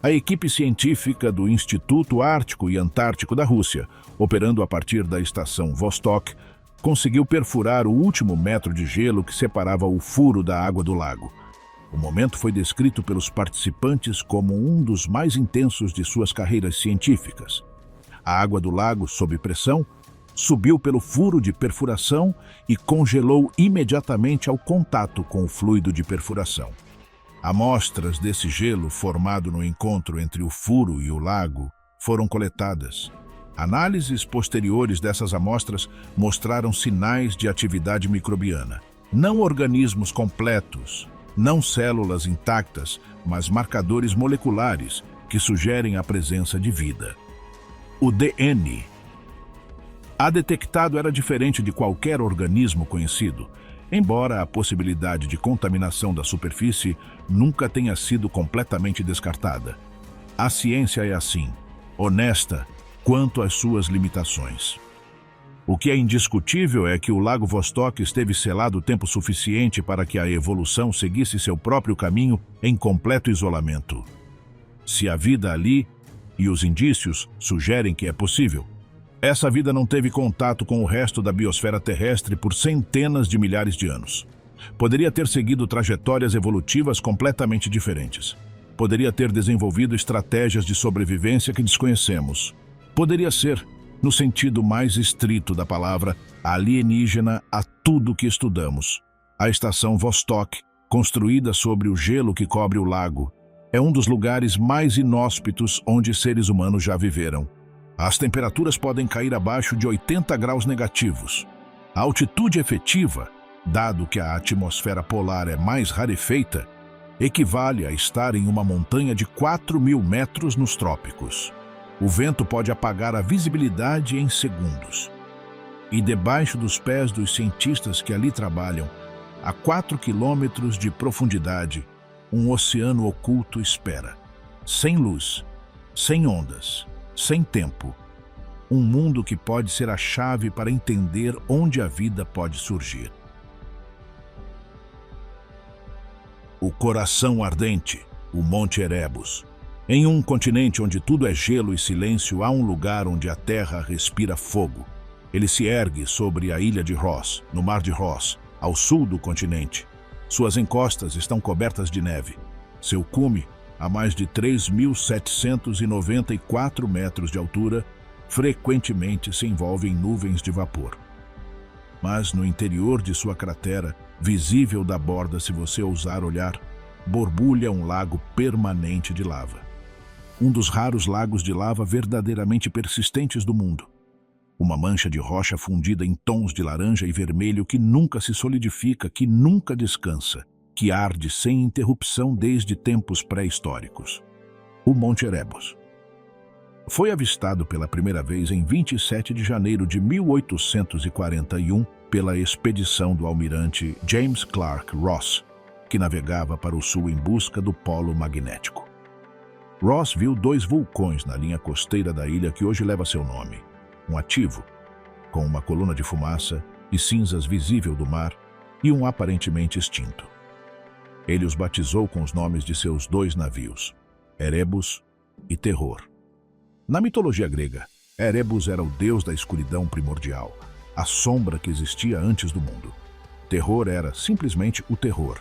a equipe científica do Instituto Ártico e Antártico da Rússia, operando a partir da estação Vostok, conseguiu perfurar o último metro de gelo que separava o furo da água do lago. O momento foi descrito pelos participantes como um dos mais intensos de suas carreiras científicas. A água do lago, sob pressão, subiu pelo furo de perfuração e congelou imediatamente ao contato com o fluido de perfuração. Amostras desse gelo formado no encontro entre o furo e o lago foram coletadas. Análises posteriores dessas amostras mostraram sinais de atividade microbiana. Não organismos completos, não células intactas, mas marcadores moleculares que sugerem a presença de vida. O DNA detectado era diferente de qualquer organismo conhecido, embora a possibilidade de contaminação da superfície nunca tenha sido completamente descartada. A ciência é assim, honesta quanto às suas limitações. O que é indiscutível é que o Lago Vostok esteve selado tempo suficiente para que a evolução seguisse seu próprio caminho em completo isolamento. Se há vida ali, e os indícios sugerem que é possível, essa vida não teve contato com o resto da biosfera terrestre por centenas de milhares de anos. Poderia ter seguido trajetórias evolutivas completamente diferentes. Poderia ter desenvolvido estratégias de sobrevivência que desconhecemos. Poderia ser, no sentido mais estrito da palavra, alienígena a tudo que estudamos. A estação Vostok, construída sobre o gelo que cobre o lago, é um dos lugares mais inóspitos onde seres humanos já viveram. As temperaturas podem cair abaixo de 80 graus negativos. A altitude efetiva, dado que a atmosfera polar é mais rarefeita, equivale a estar em uma montanha de 4.000 metros nos trópicos. O vento pode apagar a visibilidade em segundos. E debaixo dos pés dos cientistas que ali trabalham, a 4 quilômetros de profundidade, um oceano oculto espera. Sem luz, sem ondas, sem tempo. Um mundo que pode ser a chave para entender onde a vida pode surgir. O coração ardente, o Monte Erebus. Em um continente onde tudo é gelo e silêncio, há um lugar onde a terra respira fogo. Ele se ergue sobre a ilha de Ross, no Mar de Ross, ao sul do continente. Suas encostas estão cobertas de neve. Seu cume, a mais de 3.794 metros de altura, frequentemente se envolve em nuvens de vapor. Mas no interior de sua cratera, visível da borda se você ousar olhar, borbulha um lago permanente de lava. Um dos raros lagos de lava verdadeiramente persistentes do mundo. Uma mancha de rocha fundida em tons de laranja e vermelho que nunca se solidifica, que nunca descansa, que arde sem interrupção desde tempos pré-históricos. O Monte Erebus. Foi avistado pela primeira vez em 27 de janeiro de 1841 pela expedição do almirante James Clark Ross, que navegava para o sul em busca do polo magnético. Ross viu 2 vulcões na linha costeira da ilha que hoje leva seu nome. Um ativo, com uma coluna de fumaça e cinzas visível do mar, e um aparentemente extinto. Ele os batizou com os nomes de seus 2 navios, Erebus e Terror. Na mitologia grega, Erebus era o deus da escuridão primordial, a sombra que existia antes do mundo. Terror era simplesmente o terror.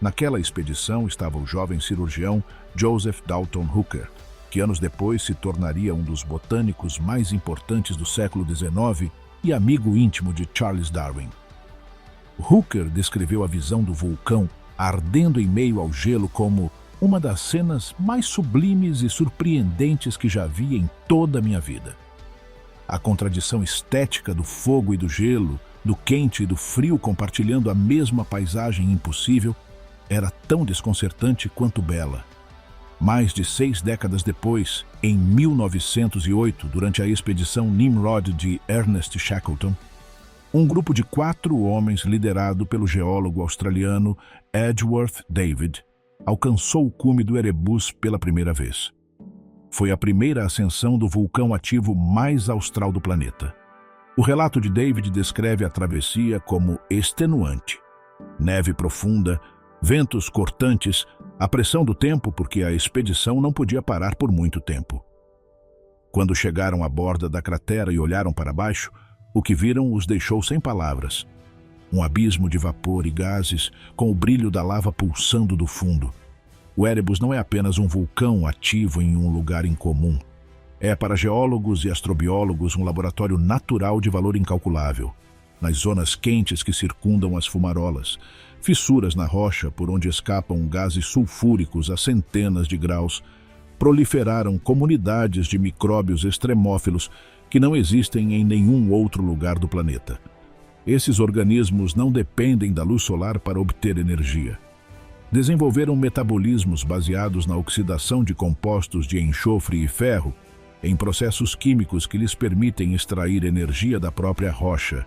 Naquela expedição estava o jovem cirurgião Joseph Dalton Hooker, que anos depois se tornaria um dos botânicos mais importantes do século XIX e amigo íntimo de Charles Darwin. Hooker descreveu a visão do vulcão ardendo em meio ao gelo como uma das cenas mais sublimes e surpreendentes que já vi em toda a minha vida. A contradição estética do fogo e do gelo, do quente e do frio compartilhando a mesma paisagem impossível, era tão desconcertante quanto bela. Mais de 6 décadas depois, em 1908, durante a expedição Nimrod de Ernest Shackleton, Um grupo de 4 homens, liderado pelo geólogo australiano Edgeworth David, alcançou o cume do Erebus pela primeira vez. Foi a primeira ascensão do vulcão ativo mais austral do planeta. O relato de David descreve a travessia como extenuante. Neve profunda, ventos cortantes, a pressão do tempo porque a expedição não podia parar por muito tempo. Quando chegaram à borda da cratera e olharam para baixo, o que viram os deixou sem palavras. Um abismo de vapor e gases, com o brilho da lava pulsando do fundo. O Erebus não é apenas um vulcão ativo em um lugar incomum. É, para geólogos e astrobiólogos, um laboratório natural de valor incalculável. Nas zonas quentes que circundam as fumarolas, fissuras na rocha por onde escapam gases sulfúricos a centenas de graus, proliferaram comunidades de micróbios extremófilos que não existem em nenhum outro lugar do planeta. Esses organismos não dependem da luz solar para obter energia. Desenvolveram metabolismos baseados na oxidação de compostos de enxofre e ferro em processos químicos que lhes permitem extrair energia da própria rocha.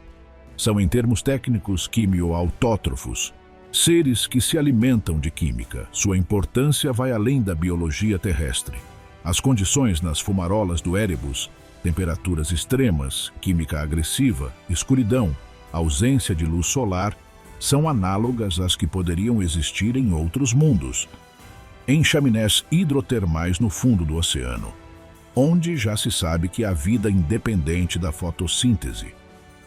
São, em termos técnicos, quimioautótrofos, seres que se alimentam de química. Sua importância vai além da biologia terrestre. As condições nas fumarolas do Erebus, temperaturas extremas, química agressiva, escuridão, ausência de luz solar, são análogas às que poderiam existir em outros mundos, em chaminés hidrotermais no fundo do oceano, onde já se sabe que há vida independente da fotossíntese,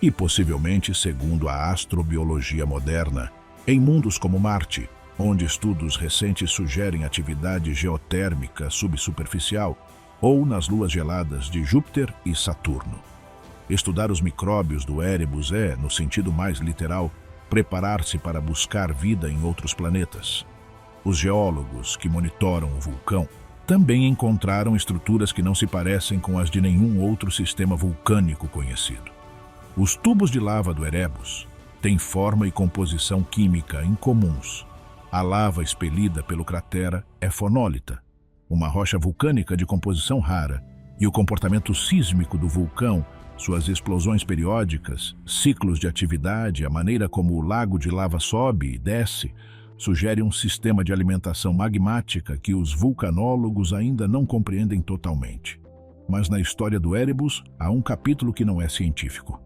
e possivelmente, segundo a astrobiologia moderna, em mundos como Marte, onde estudos recentes sugerem atividade geotérmica subsuperficial, ou nas luas geladas de Júpiter e Saturno. Estudar os micróbios do Erebus é, no sentido mais literal, preparar-se para buscar vida em outros planetas. Os geólogos que monitoram o vulcão também encontraram estruturas que não se parecem com as de nenhum outro sistema vulcânico conhecido. Os tubos de lava do Erebus têm forma e composição química incomuns. A lava expelida pelo cratera é fonólita, uma rocha vulcânica de composição rara, e o comportamento sísmico do vulcão, suas explosões periódicas, ciclos de atividade, a maneira como o lago de lava sobe e desce, sugere um sistema de alimentação magmática que os vulcanólogos ainda não compreendem totalmente. Mas na história do Erebus há um capítulo que não é científico,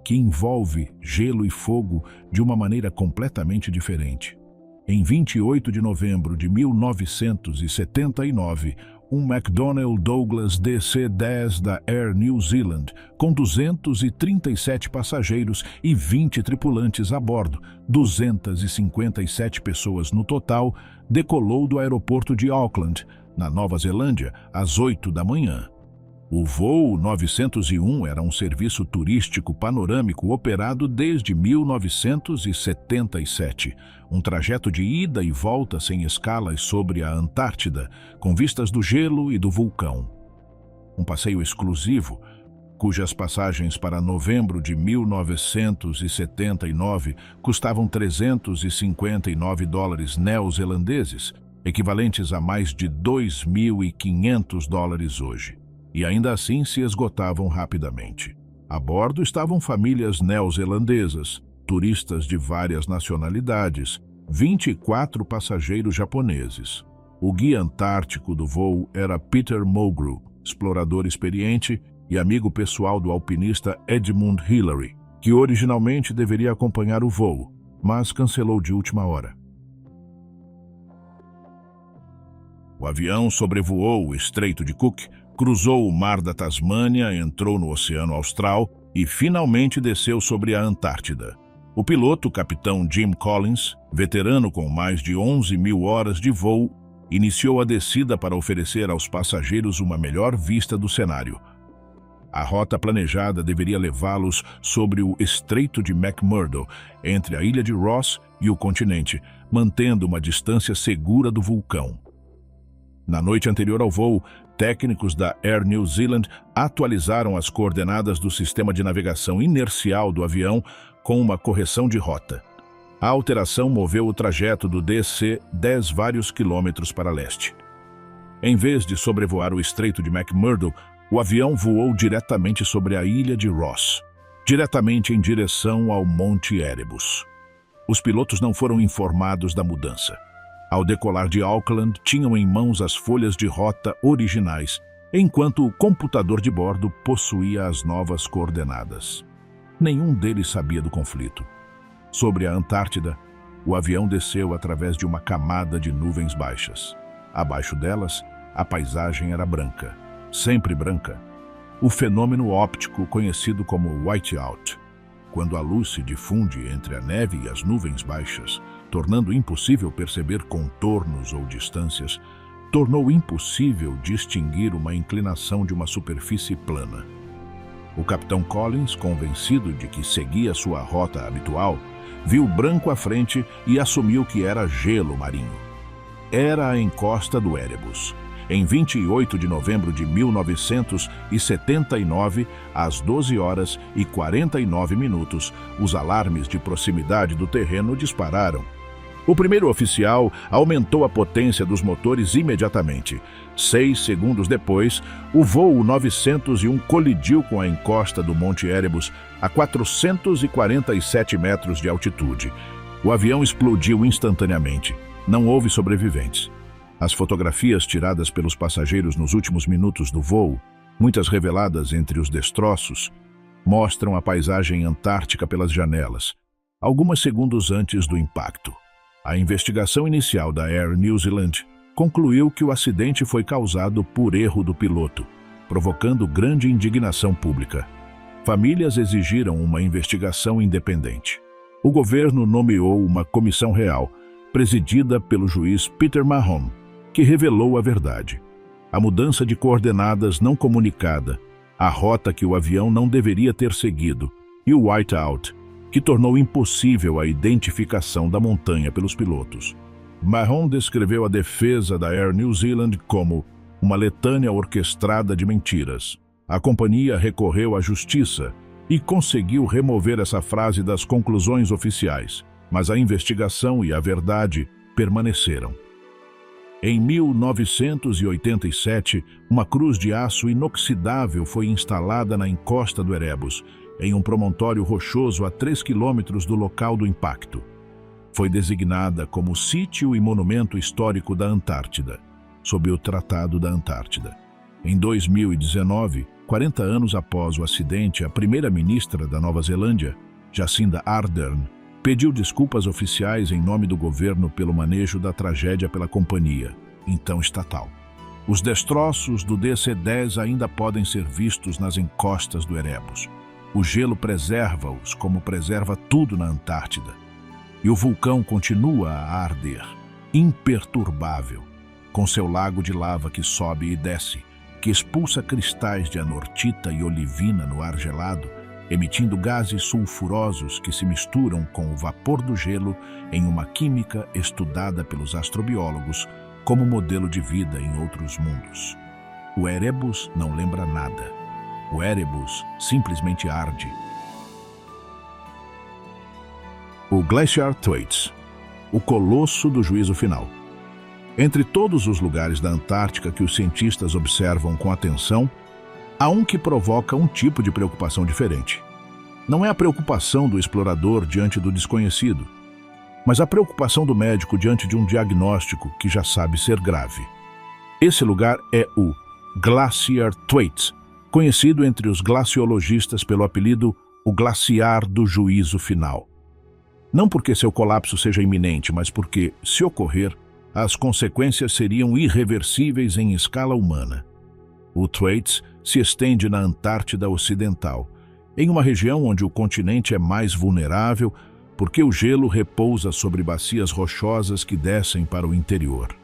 que envolve gelo e fogo de uma maneira completamente diferente. Em 28 de novembro de 1979, um McDonnell Douglas DC-10 da Air New Zealand, com 237 passageiros e 20 tripulantes a bordo, 257 pessoas no total, decolou do aeroporto de Auckland, na Nova Zelândia, às 8 da manhã. O voo 901 era um serviço turístico panorâmico operado desde 1977, um trajeto de ida e volta sem escalas sobre a Antártida, com vistas do gelo e do vulcão. Um passeio exclusivo, cujas passagens para novembro de 1979 custavam $359 neozelandeses, equivalentes a mais de $2.500 hoje. E ainda assim se esgotavam rapidamente. A bordo estavam famílias neozelandesas, turistas de várias nacionalidades, 24 passageiros japoneses. O guia antártico do voo era Peter Mulgrew, explorador experiente e amigo pessoal do alpinista Edmund Hillary, que originalmente deveria acompanhar o voo, mas cancelou de última hora. O avião sobrevoou o Estreito de Cook, cruzou o Mar da Tasmânia, entrou no Oceano Austral e finalmente desceu sobre a Antártida. O piloto, capitão Jim Collins, veterano com mais de 11.000 horas de voo, iniciou a descida para oferecer aos passageiros uma melhor vista do cenário. A rota planejada deveria levá-los sobre o Estreito de McMurdo, entre a ilha de Ross e o continente, mantendo uma distância segura do vulcão. Na noite anterior ao voo, técnicos da Air New Zealand atualizaram as coordenadas do sistema de navegação inercial do avião com uma correção de rota. A alteração moveu o trajeto do DC-10 vários quilômetros para leste. Em vez de sobrevoar o Estreito de McMurdo, o avião voou diretamente sobre a ilha de Ross. diretamente em direção ao Monte Erebus. Os pilotos não foram informados da mudança. Ao decolar de Auckland, tinham em mãos as folhas de rota originais, enquanto o computador de bordo possuía as novas coordenadas. Nenhum deles sabia do conflito. Sobre a Antártida, o avião desceu através de uma camada de nuvens baixas. Abaixo delas, a paisagem era branca, sempre branca. O fenômeno óptico conhecido como whiteout, quando a luz se difunde entre a neve e as nuvens baixas, tornando impossível perceber contornos ou distâncias, tornou impossível distinguir uma inclinação de uma superfície plana. O capitão Collins, convencido de que seguia sua rota habitual, viu branco à frente e assumiu que era gelo marinho. Era a encosta do Erebus. Em 28 de novembro de 1979, às 12 horas e 49 minutos, os alarmes de proximidade do terreno dispararam. O primeiro oficial aumentou a potência dos motores imediatamente. 6 segundos depois, o voo 901 colidiu com a encosta do Monte Erebus a 447 metros de altitude. O avião explodiu instantaneamente. Não houve sobreviventes. As fotografias tiradas pelos passageiros nos últimos minutos do voo, muitas reveladas entre os destroços, mostram a paisagem antártica pelas janelas, alguns segundos antes do impacto. A investigação inicial da Air New Zealand concluiu que o acidente foi causado por erro do piloto, provocando grande indignação pública. Famílias exigiram uma investigação independente. O governo nomeou uma comissão real, presidida pelo juiz Peter Mahon, que revelou a verdade. A mudança de coordenadas não comunicada, a rota que o avião não deveria ter seguido e o whiteout, que tornou impossível a identificação da montanha pelos pilotos. Mahon descreveu a defesa da Air New Zealand como uma letânia orquestrada de mentiras. A companhia recorreu à justiça e conseguiu remover essa frase das conclusões oficiais, mas a investigação e a verdade permaneceram. Em 1987, uma cruz de aço inoxidável foi instalada na encosta do Erebus, em um promontório rochoso a 3 quilômetros do local do impacto. Foi designada como Sítio e Monumento Histórico da Antártida, sob o Tratado da Antártida. Em 2019, 40 anos após o acidente, a primeira-ministra da Nova Zelândia, Jacinda Ardern, pediu desculpas oficiais em nome do governo pelo manejo da tragédia pela companhia, então estatal. Os destroços do DC-10 ainda podem ser vistos nas encostas do Erebus. O gelo preserva-os como preserva tudo na Antártida. E o vulcão continua a arder, imperturbável, com seu lago de lava que sobe e desce, que expulsa cristais de anortita e olivina no ar gelado, emitindo gases sulfurosos que se misturam com o vapor do gelo em uma química estudada pelos astrobiólogos como modelo de vida em outros mundos. O Erebus não lembra nada. O Erebus simplesmente arde. O Glaciar Thwaites, o colosso do juízo final. Entre todos os lugares da Antártica que os cientistas observam com atenção, há um que provoca um tipo de preocupação diferente. Não é a preocupação do explorador diante do desconhecido, mas a preocupação do médico diante de um diagnóstico que já sabe ser grave. Esse lugar é o Glaciar Thwaites, conhecido entre os glaciologistas pelo apelido o Glaciar do Juízo Final. Não porque seu colapso seja iminente, mas porque, se ocorrer, as consequências seriam irreversíveis em escala humana. O Thwaites se estende na Antártida Ocidental, em uma região onde o continente é mais vulnerável porque o gelo repousa sobre bacias rochosas que descem para o interior.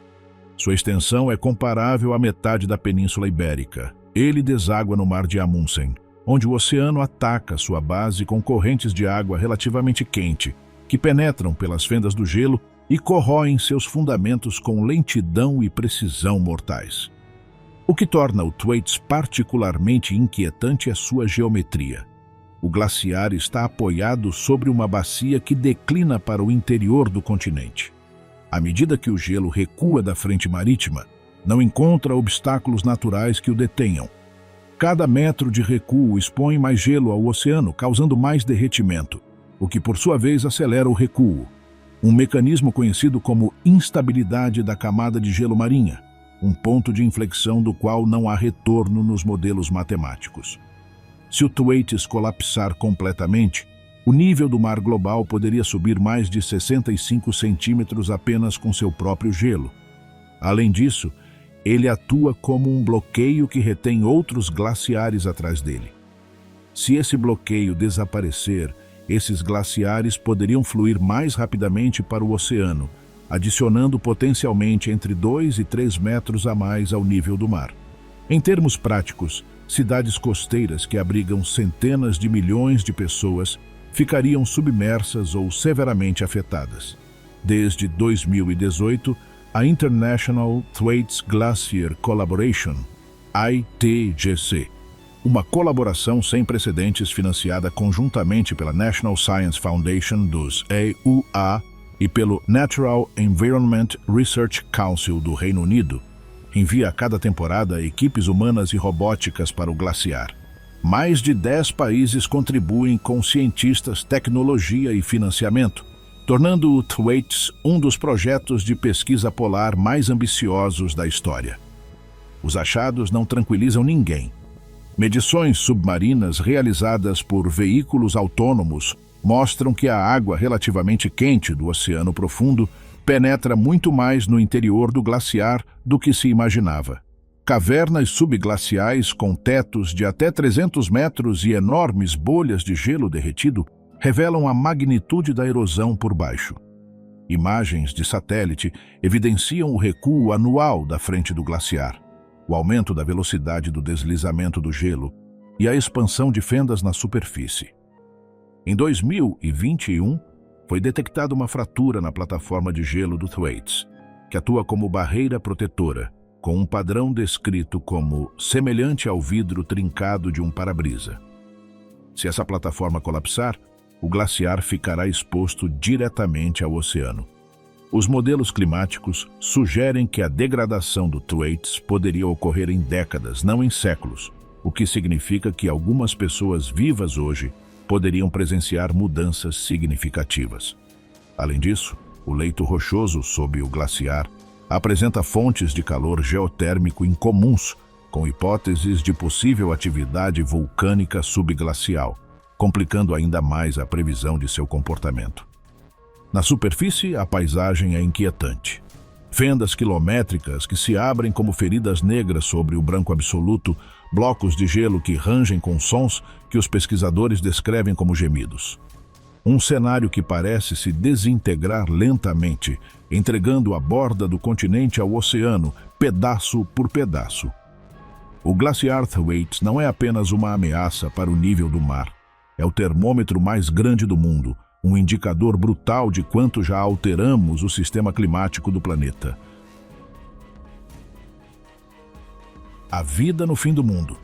Sua extensão é comparável à metade da Península Ibérica. Ele deságua no Mar de Amundsen, onde o oceano ataca sua base com correntes de água relativamente quente, que penetram pelas fendas do gelo e corroem seus fundamentos com lentidão e precisão mortais. O que torna o Thwaites particularmente inquietante é sua geometria. O glaciar está apoiado sobre uma bacia que declina para o interior do continente. À medida que o gelo recua da frente marítima, não encontra obstáculos naturais que o detenham. Cada metro de recuo expõe mais gelo ao oceano, causando mais derretimento, o que por sua vez acelera o recuo. Um mecanismo conhecido como instabilidade da camada de gelo marinha, um ponto de inflexão do qual não há retorno nos modelos matemáticos. Se o Thwaites colapsar completamente, o nível do mar global poderia subir mais de 65 centímetros apenas com seu próprio gelo. Além disso, ele atua como um bloqueio que retém outros glaciares atrás dele. Se esse bloqueio desaparecer, esses glaciares poderiam fluir mais rapidamente para o oceano, adicionando potencialmente entre 2 e 3 metros a mais ao nível do mar. Em termos práticos, cidades costeiras que abrigam centenas de milhões de pessoas ficariam submersas ou severamente afetadas. Desde 2018, a International Thwaites Glacier Collaboration, ITGC, uma colaboração sem precedentes financiada conjuntamente pela National Science Foundation dos EUA e pelo Natural Environment Research Council do Reino Unido, envia a cada temporada equipes humanas e robóticas para o glaciar. Mais de 10 países contribuem com cientistas, tecnologia e financiamento, tornando o Thwaites um dos projetos de pesquisa polar mais ambiciosos da história. Os achados não tranquilizam ninguém. Medições submarinas realizadas por veículos autônomos mostram que a água relativamente quente do Oceano Profundo penetra muito mais no interior do glaciar do que se imaginava. Cavernas subglaciais com tetos de até 300 metros e enormes bolhas de gelo derretido revelam a magnitude da erosão por baixo. Imagens de satélite evidenciam o recuo anual da frente do glaciar, o aumento da velocidade do deslizamento do gelo e a expansão de fendas na superfície. Em 2021, foi detectada uma fratura na plataforma de gelo do Thwaites, que atua como barreira protetora, com um padrão descrito como semelhante ao vidro trincado de um para-brisa. Se essa plataforma colapsar, o glaciar ficará exposto diretamente ao oceano. Os modelos climáticos sugerem que a degradação do Thwaites poderia ocorrer em décadas, não em séculos, o que significa que algumas pessoas vivas hoje poderiam presenciar mudanças significativas. Além disso, o leito rochoso sob o glaciar apresenta fontes de calor geotérmico incomuns, com hipóteses de possível atividade vulcânica subglacial, complicando ainda mais a previsão de seu comportamento. Na superfície, a paisagem é inquietante. Fendas quilométricas que se abrem como feridas negras sobre o branco absoluto, blocos de gelo que rangem com sons que os pesquisadores descrevem como gemidos. Um cenário que parece se desintegrar lentamente, entregando a borda do continente ao oceano, pedaço por pedaço. O glaciar Thwaites não é apenas uma ameaça para o nível do mar. É o termômetro mais grande do mundo, um indicador brutal de quanto já alteramos o sistema climático do planeta. A vida no fim do mundo.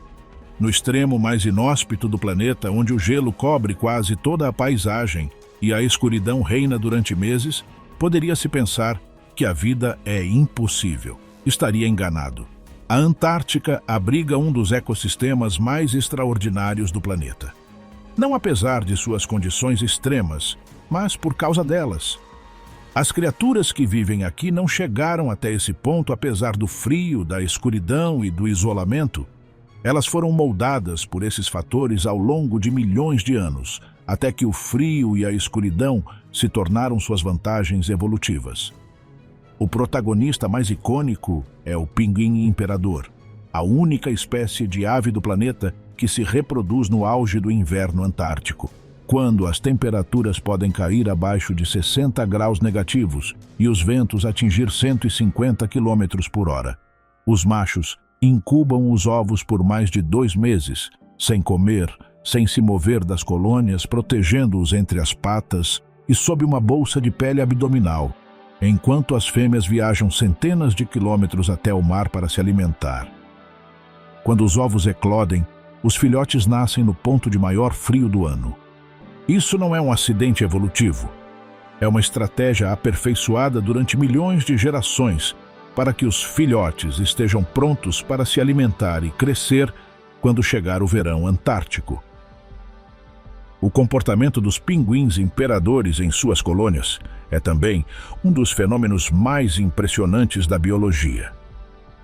No extremo mais inóspito do planeta, onde o gelo cobre quase toda a paisagem e a escuridão reina durante meses, poderia-se pensar que a vida é impossível. Estaria enganado. A Antártica abriga um dos ecossistemas mais extraordinários do planeta. Não apesar de suas condições extremas, mas por causa delas. As criaturas que vivem aqui não chegaram até esse ponto apesar do frio, da escuridão e do isolamento. Elas foram moldadas por esses fatores ao longo de milhões de anos, até que o frio e a escuridão se tornaram suas vantagens evolutivas. O protagonista mais icônico é o pinguim imperador, a única espécie de ave do planeta que se reproduz no auge do inverno antártico, quando as temperaturas podem cair abaixo de 60 graus negativos e os ventos atingir 150 km por hora. Os machos incubam os ovos por mais de 2 meses, sem comer, sem se mover das colônias, protegendo-os entre as patas e sob uma bolsa de pele abdominal, enquanto as fêmeas viajam centenas de quilômetros até o mar para se alimentar. Quando os ovos eclodem, os filhotes nascem no ponto de maior frio do ano. Isso não é um acidente evolutivo. É uma estratégia aperfeiçoada durante milhões de gerações para que os filhotes estejam prontos para se alimentar e crescer quando chegar o verão antártico. O comportamento dos pinguins imperadores em suas colônias é também um dos fenômenos mais impressionantes da biologia.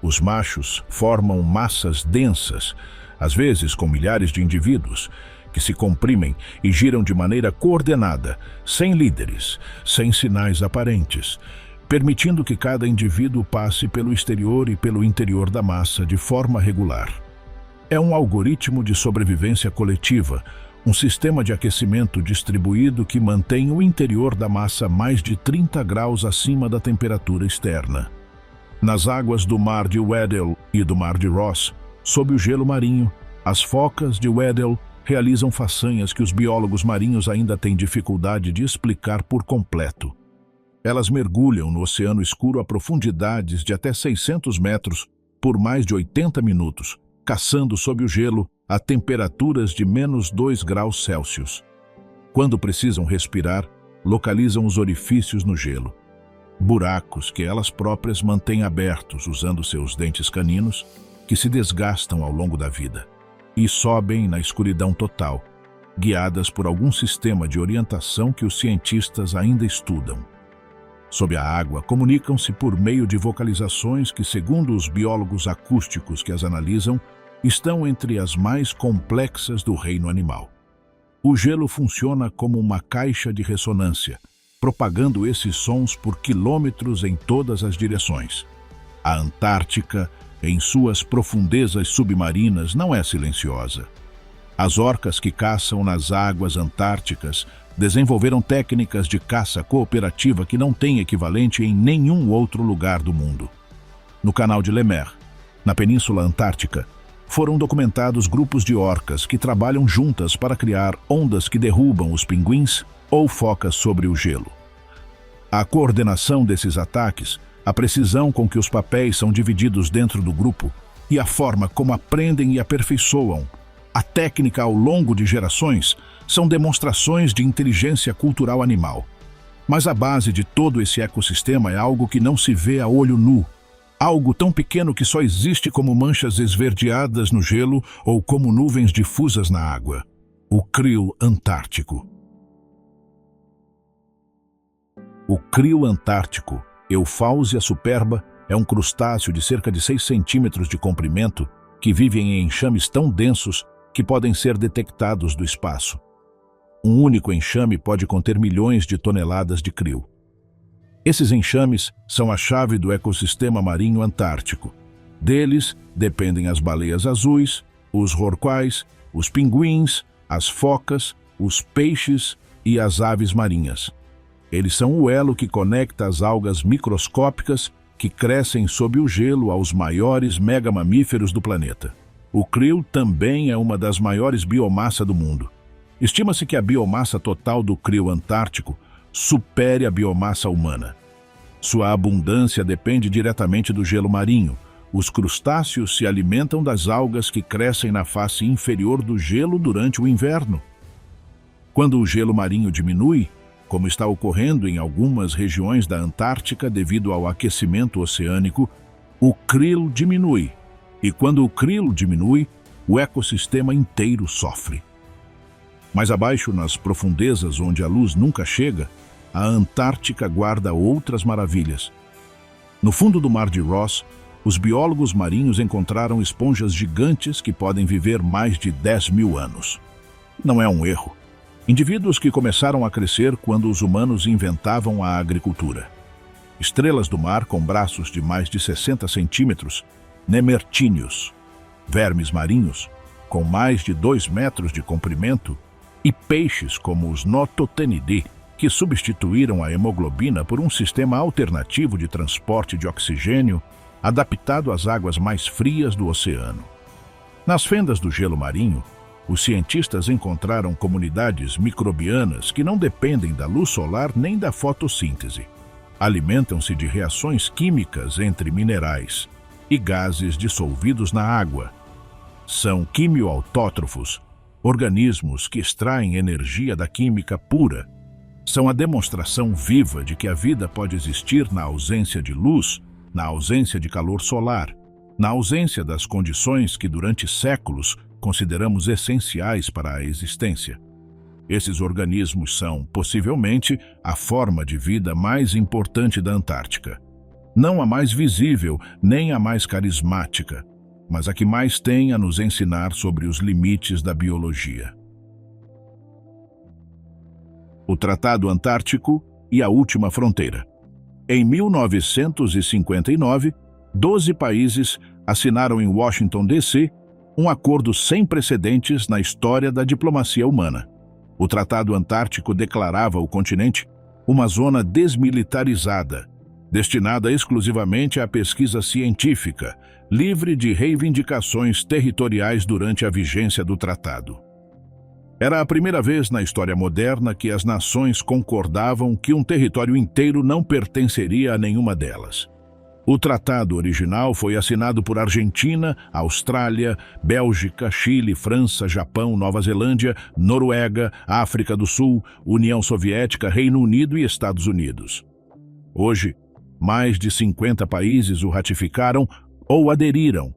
Os machos formam massas densas, às vezes com milhares de indivíduos, que se comprimem e giram de maneira coordenada, sem líderes, sem sinais aparentes, permitindo que cada indivíduo passe pelo exterior e pelo interior da massa de forma regular. É um algoritmo de sobrevivência coletiva, um sistema de aquecimento distribuído que mantém o interior da massa mais de 30 graus acima da temperatura externa. Nas águas do Mar de Weddell e do Mar de Ross, sob o gelo marinho, as focas de Weddell realizam façanhas que os biólogos marinhos ainda têm dificuldade de explicar por completo. Elas mergulham no oceano escuro a profundidades de até 600 metros por mais de 80 minutos, caçando sob o gelo a temperaturas de -2 graus Celsius. Quando precisam respirar, localizam os orifícios no gelo, buracos que elas próprias mantêm abertos usando seus dentes caninos, que se desgastam ao longo da vida, e sobem na escuridão total, guiadas por algum sistema de orientação que os cientistas ainda estudam. Sob a água, comunicam-se por meio de vocalizações que, segundo os biólogos acústicos que as analisam, estão entre as mais complexas do reino animal. O gelo funciona como uma caixa de ressonância, propagando esses sons por quilômetros em todas as direções. A Antártica, em suas profundezas submarinas, não é silenciosa. As orcas que caçam nas águas antárticas desenvolveram técnicas de caça cooperativa que não têm equivalente em nenhum outro lugar do mundo. No canal de Lemaire, na Península Antártica, foram documentados grupos de orcas que trabalham juntas para criar ondas que derrubam os pinguins ou focas sobre o gelo. A coordenação desses ataques, a precisão com que os papéis são divididos dentro do grupo e a forma como aprendem e aperfeiçoam a técnica ao longo de gerações são demonstrações de inteligência cultural animal. Mas a base de todo esse ecossistema é algo que não se vê a olho nu, algo tão pequeno que só existe como manchas esverdeadas no gelo ou como nuvens difusas na água: o krill antártico. O krill antártico, Euphausia superba, é um crustáceo de cerca de 6 centímetros de comprimento que vive em enxames tão densos que podem ser detectados do espaço. Um único enxame pode conter milhões de toneladas de krill. Esses enxames são a chave do ecossistema marinho antártico. Deles dependem as baleias azuis, os rorquais, os pinguins, as focas, os peixes e as aves marinhas. Eles são o elo que conecta as algas microscópicas que crescem sob o gelo aos maiores megamamíferos do planeta. O krill também é uma das maiores biomassas do mundo. Estima-se que a biomassa total do krill antártico supere a biomassa humana. Sua abundância depende diretamente do gelo marinho. Os crustáceos se alimentam das algas que crescem na face inferior do gelo durante o inverno. Quando o gelo marinho diminui, como está ocorrendo em algumas regiões da Antártica devido ao aquecimento oceânico, o krill diminui. E quando o krill diminui, o ecossistema inteiro sofre. Mais abaixo, nas profundezas onde a luz nunca chega, a Antártica guarda outras maravilhas. No fundo do Mar de Ross, os biólogos marinhos encontraram esponjas gigantes que podem viver mais de 10.000 anos. Não é um erro. Indivíduos que começaram a crescer quando os humanos inventavam a agricultura. Estrelas do mar com braços de mais de 60 centímetros, nemertíneos, vermes marinhos com mais de 2 metros de comprimento e peixes como os Nototenidae, que substituíram a hemoglobina por um sistema alternativo de transporte de oxigênio adaptado às águas mais frias do oceano. Nas fendas do gelo marinho, os cientistas encontraram comunidades microbianas que não dependem da luz solar nem da fotossíntese. Alimentam-se de reações químicas entre minerais e gases dissolvidos na água. São quimioautótrofos, organismos que extraem energia da química pura. São a demonstração viva de que a vida pode existir na ausência de luz, na ausência de calor solar, na ausência das condições que durante séculos consideramos essenciais para a existência. Esses organismos são, possivelmente, a forma de vida mais importante da Antártica. Não a mais visível, nem a mais carismática, mas a que mais tem a nos ensinar sobre os limites da biologia. O Tratado Antártico e a Última Fronteira. Em 1959, 12 países assinaram em Washington, D.C., um acordo sem precedentes na história da diplomacia humana. O Tratado Antártico declarava o continente uma zona desmilitarizada, destinada exclusivamente à pesquisa científica, livre de reivindicações territoriais durante a vigência do tratado. Era a primeira vez na história moderna que as nações concordavam que um território inteiro não pertenceria a nenhuma delas. O tratado original foi assinado por Argentina, Austrália, Bélgica, Chile, França, Japão, Nova Zelândia, Noruega, África do Sul, União Soviética, Reino Unido e Estados Unidos. Hoje, mais de 50 países o ratificaram ou aderiram.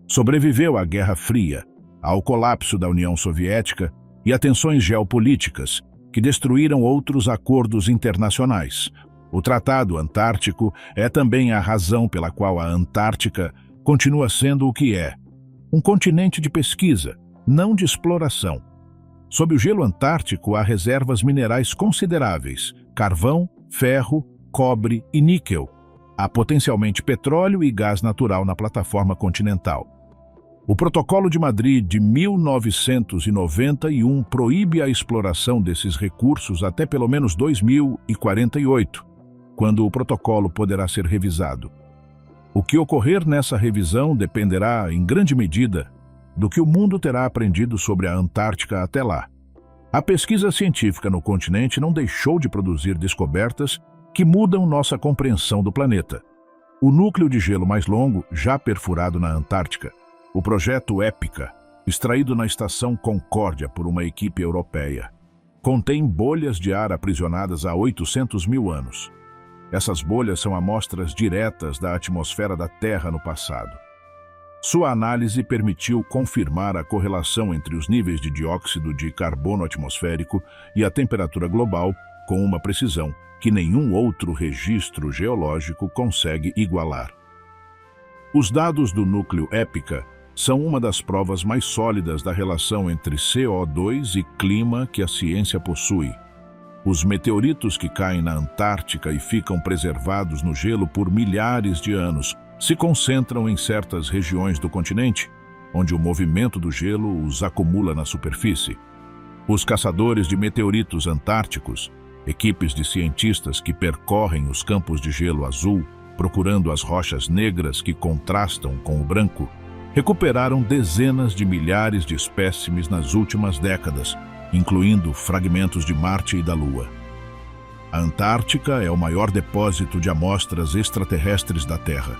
Sobreviveu à Guerra Fria, ao colapso da União Soviética e a tensões geopolíticas que destruíram outros acordos internacionais. O Tratado Antártico é também a razão pela qual a Antártica continua sendo o que é: um continente de pesquisa, não de exploração. Sob o gelo antártico há reservas minerais consideráveis: carvão, ferro, cobre e níquel. Há potencialmente petróleo e gás natural na plataforma continental. O Protocolo de Madrid de 1991 proíbe a exploração desses recursos até pelo menos 2048, quando o protocolo poderá ser revisado. O que ocorrer nessa revisão dependerá, em grande medida, do que o mundo terá aprendido sobre a Antártica até lá. A pesquisa científica no continente não deixou de produzir descobertas que mudam nossa compreensão do planeta. O núcleo de gelo mais longo, já perfurado na Antártica, o projeto EPICA, extraído na estação Concórdia por uma equipe europeia, contém bolhas de ar aprisionadas há 800 mil anos. Essas bolhas são amostras diretas da atmosfera da Terra no passado. Sua análise permitiu confirmar a correlação entre os níveis de dióxido de carbono atmosférico e a temperatura global com uma precisão que nenhum outro registro geológico consegue igualar. Os dados do núcleo EPICA são uma das provas mais sólidas da relação entre CO2 e clima que a ciência possui. Os meteoritos que caem na Antártica e ficam preservados no gelo por milhares de anos se concentram em certas regiões do continente, onde o movimento do gelo os acumula na superfície. Os caçadores de meteoritos antárticos, equipes de cientistas que percorrem os campos de gelo azul, procurando as rochas negras que contrastam com o branco, recuperaram dezenas de milhares de espécimes nas últimas décadas, incluindo fragmentos de Marte e da Lua. A Antártica é o maior depósito de amostras extraterrestres da Terra.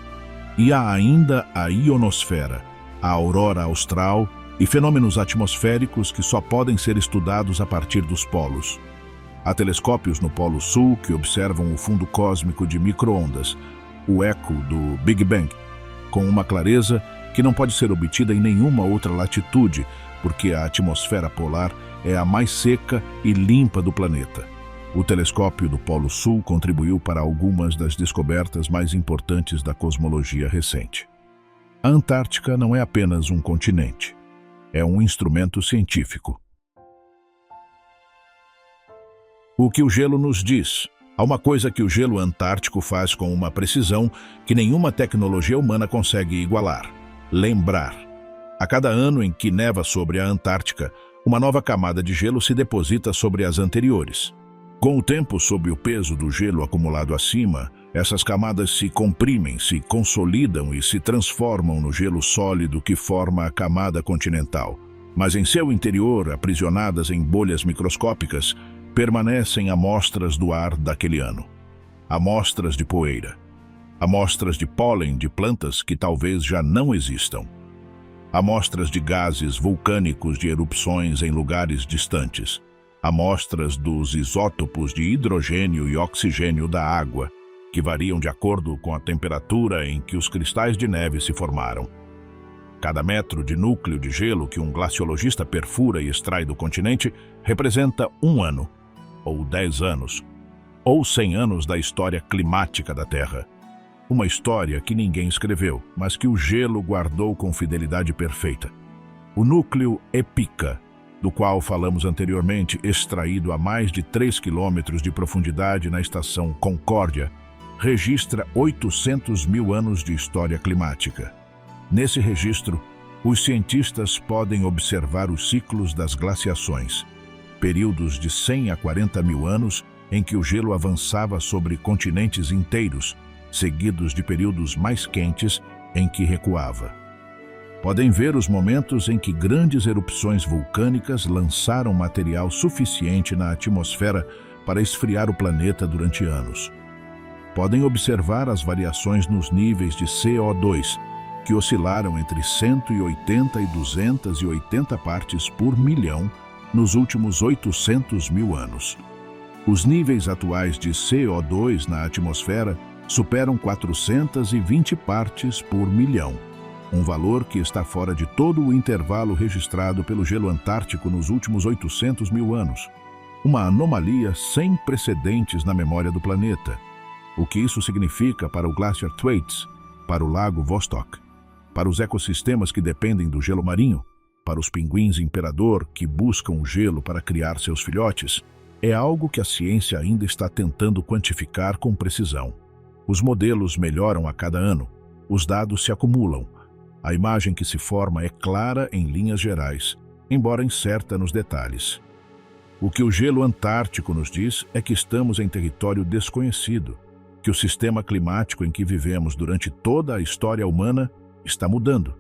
E há ainda a ionosfera, a aurora austral e fenômenos atmosféricos que só podem ser estudados a partir dos polos. Há telescópios no Polo Sul que observam o fundo cósmico de micro-ondas, o eco do Big Bang, com uma clareza que não pode ser obtida em nenhuma outra latitude, porque a atmosfera polar é a mais seca e limpa do planeta. O telescópio do Polo Sul contribuiu para algumas das descobertas mais importantes da cosmologia recente. A Antártica não é apenas um continente, é um instrumento científico. O que o gelo nos diz? Há uma coisa que o gelo antártico faz com uma precisão que nenhuma tecnologia humana consegue igualar: lembrar. A cada ano em que neva sobre a Antártica, uma nova camada de gelo se deposita sobre as anteriores. Com o tempo, sob o peso do gelo acumulado acima, essas camadas se comprimem, se consolidam e se transformam no gelo sólido que forma a camada continental. Mas em seu interior, aprisionadas em bolhas microscópicas, permanecem amostras do ar daquele ano. Amostras de poeira. Amostras de pólen de plantas que talvez já não existam. Amostras de gases vulcânicos de erupções em lugares distantes. Amostras dos isótopos de hidrogênio e oxigênio da água, que variam de acordo com a temperatura em que os cristais de neve se formaram. Cada metro de núcleo de gelo que um glaciologista perfura e extrai do continente representa 1 ano, ou 10 anos, ou 100 anos da história climática da Terra. Uma história que ninguém escreveu, mas que o gelo guardou com fidelidade perfeita. O núcleo Epica, do qual falamos anteriormente, extraído a mais de 3 quilômetros de profundidade na estação Concórdia, registra 800 mil anos de história climática. Nesse registro, os cientistas podem observar os ciclos das glaciações, períodos de 100 a 40 mil anos em que o gelo avançava sobre continentes inteiros, seguidos de períodos mais quentes em que recuava. Podem ver os momentos em que grandes erupções vulcânicas lançaram material suficiente na atmosfera para esfriar o planeta durante anos. Podem observar as variações nos níveis de CO2, que oscilaram entre 180 e 280 partes por milhão nos últimos 800 mil anos. Os níveis atuais de CO2 na atmosfera superam 420 partes por milhão, um valor que está fora de todo o intervalo registrado pelo gelo antártico nos últimos 800 mil anos. Uma anomalia sem precedentes na memória do planeta. O que isso significa para o Glacier Thwaites, para o Lago Vostok, para os ecossistemas que dependem do gelo marinho, para os pinguins imperador que buscam o gelo para criar seus filhotes, é algo que a ciência ainda está tentando quantificar com precisão. Os modelos melhoram a cada ano, os dados se acumulam, a imagem que se forma é clara em linhas gerais, embora incerta nos detalhes. O que o gelo antártico nos diz é que estamos em território desconhecido, que o sistema climático em que vivemos durante toda a história humana está mudando,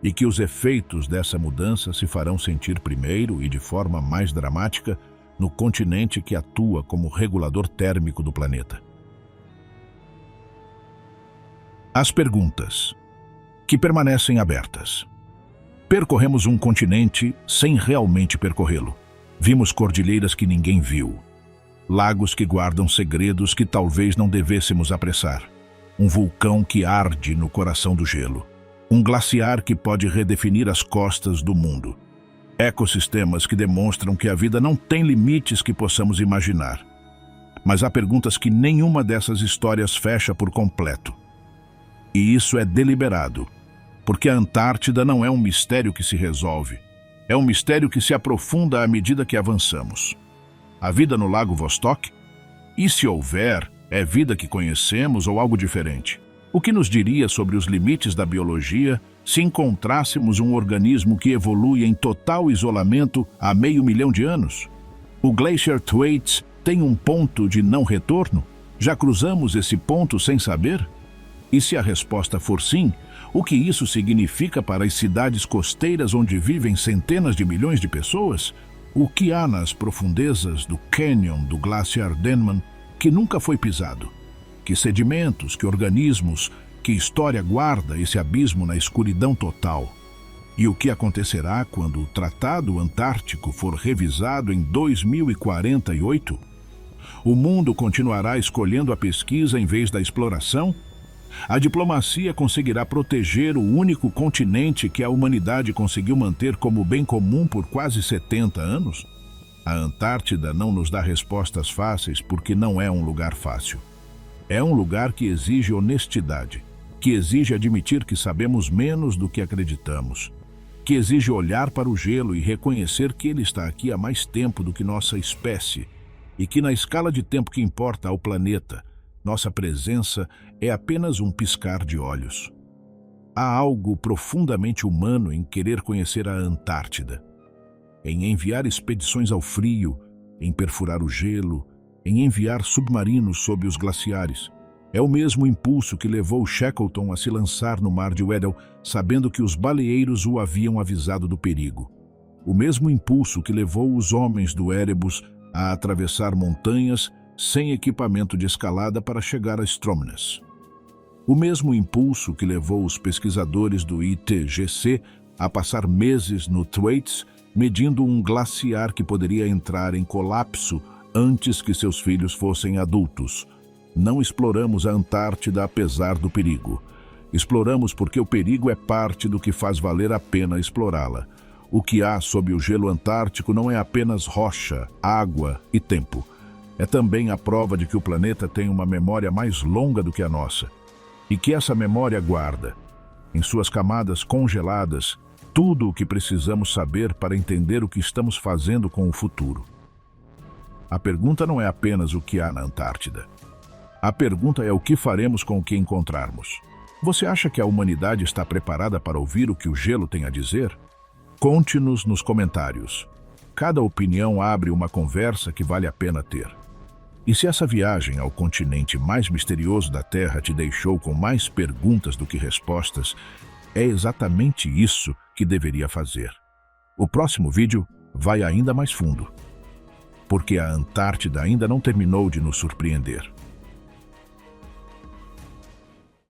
e que os efeitos dessa mudança se farão sentir primeiro e de forma mais dramática no continente que atua como regulador térmico do planeta. As perguntas, que permanecem abertas. Percorremos um continente sem realmente percorrê-lo. Vimos cordilheiras que ninguém viu, lagos que guardam segredos que talvez não devêssemos apressar, um vulcão que arde no coração do gelo, um glaciar que pode redefinir as costas do mundo, ecossistemas que demonstram que a vida não tem limites que possamos imaginar. Mas há perguntas que nenhuma dessas histórias fecha por completo. E isso é deliberado, porque a Antártida não é um mistério que se resolve, é um mistério que se aprofunda à medida que avançamos. A vida no Lago Vostok? E se houver, é vida que conhecemos ou algo diferente? O que nos diria sobre os limites da biologia se encontrássemos um organismo que evolui em total isolamento há 500 mil de anos? O Glacier Thwaites tem um ponto de não retorno? Já cruzamos esse ponto sem saber? E se a resposta for sim, o que isso significa para as cidades costeiras onde vivem centenas de milhões de pessoas? O que há nas profundezas do cânion do Glaciar Denman que nunca foi pisado? Que sedimentos, que organismos, que história guarda esse abismo na escuridão total? E o que acontecerá quando o Tratado Antártico for revisado em 2048? O mundo continuará escolhendo a pesquisa em vez da exploração? A diplomacia conseguirá proteger o único continente que a humanidade conseguiu manter como bem comum por quase 70 anos? A Antártida não nos dá respostas fáceis porque não é um lugar fácil. É um lugar que exige honestidade, que exige admitir que sabemos menos do que acreditamos, que exige olhar para o gelo e reconhecer que ele está aqui há mais tempo do que nossa espécie e que na escala de tempo que importa ao planeta, nossa presença é apenas um piscar de olhos. Há algo profundamente humano em querer conhecer a Antártida, em enviar expedições ao frio, em perfurar o gelo, em enviar submarinos sob os glaciares. É o mesmo impulso que levou Shackleton a se lançar no mar de Weddell, sabendo que os baleeiros o haviam avisado do perigo. O mesmo impulso que levou os homens do Erebus a atravessar montanhas sem equipamento de escalada para chegar a Stromness. O mesmo impulso que levou os pesquisadores do ITGC a passar meses no Thwaites, medindo um glaciar que poderia entrar em colapso antes que seus filhos fossem adultos. Não exploramos a Antártida apesar do perigo. Exploramos porque o perigo é parte do que faz valer a pena explorá-la. O que há sob o gelo antártico não é apenas rocha, água e tempo. É também a prova de que o planeta tem uma memória mais longa do que a nossa. E que essa memória guarda, em suas camadas congeladas, tudo o que precisamos saber para entender o que estamos fazendo com o futuro. A pergunta não é apenas o que há na Antártida. A pergunta é o que faremos com o que encontrarmos. Você acha que a humanidade está preparada para ouvir o que o gelo tem a dizer? Conte-nos nos comentários. Cada opinião abre uma conversa que vale a pena ter. E se essa viagem ao continente mais misterioso da Terra te deixou com mais perguntas do que respostas, é exatamente isso que deveria fazer. O próximo vídeo vai ainda mais fundo, porque a Antártida ainda não terminou de nos surpreender.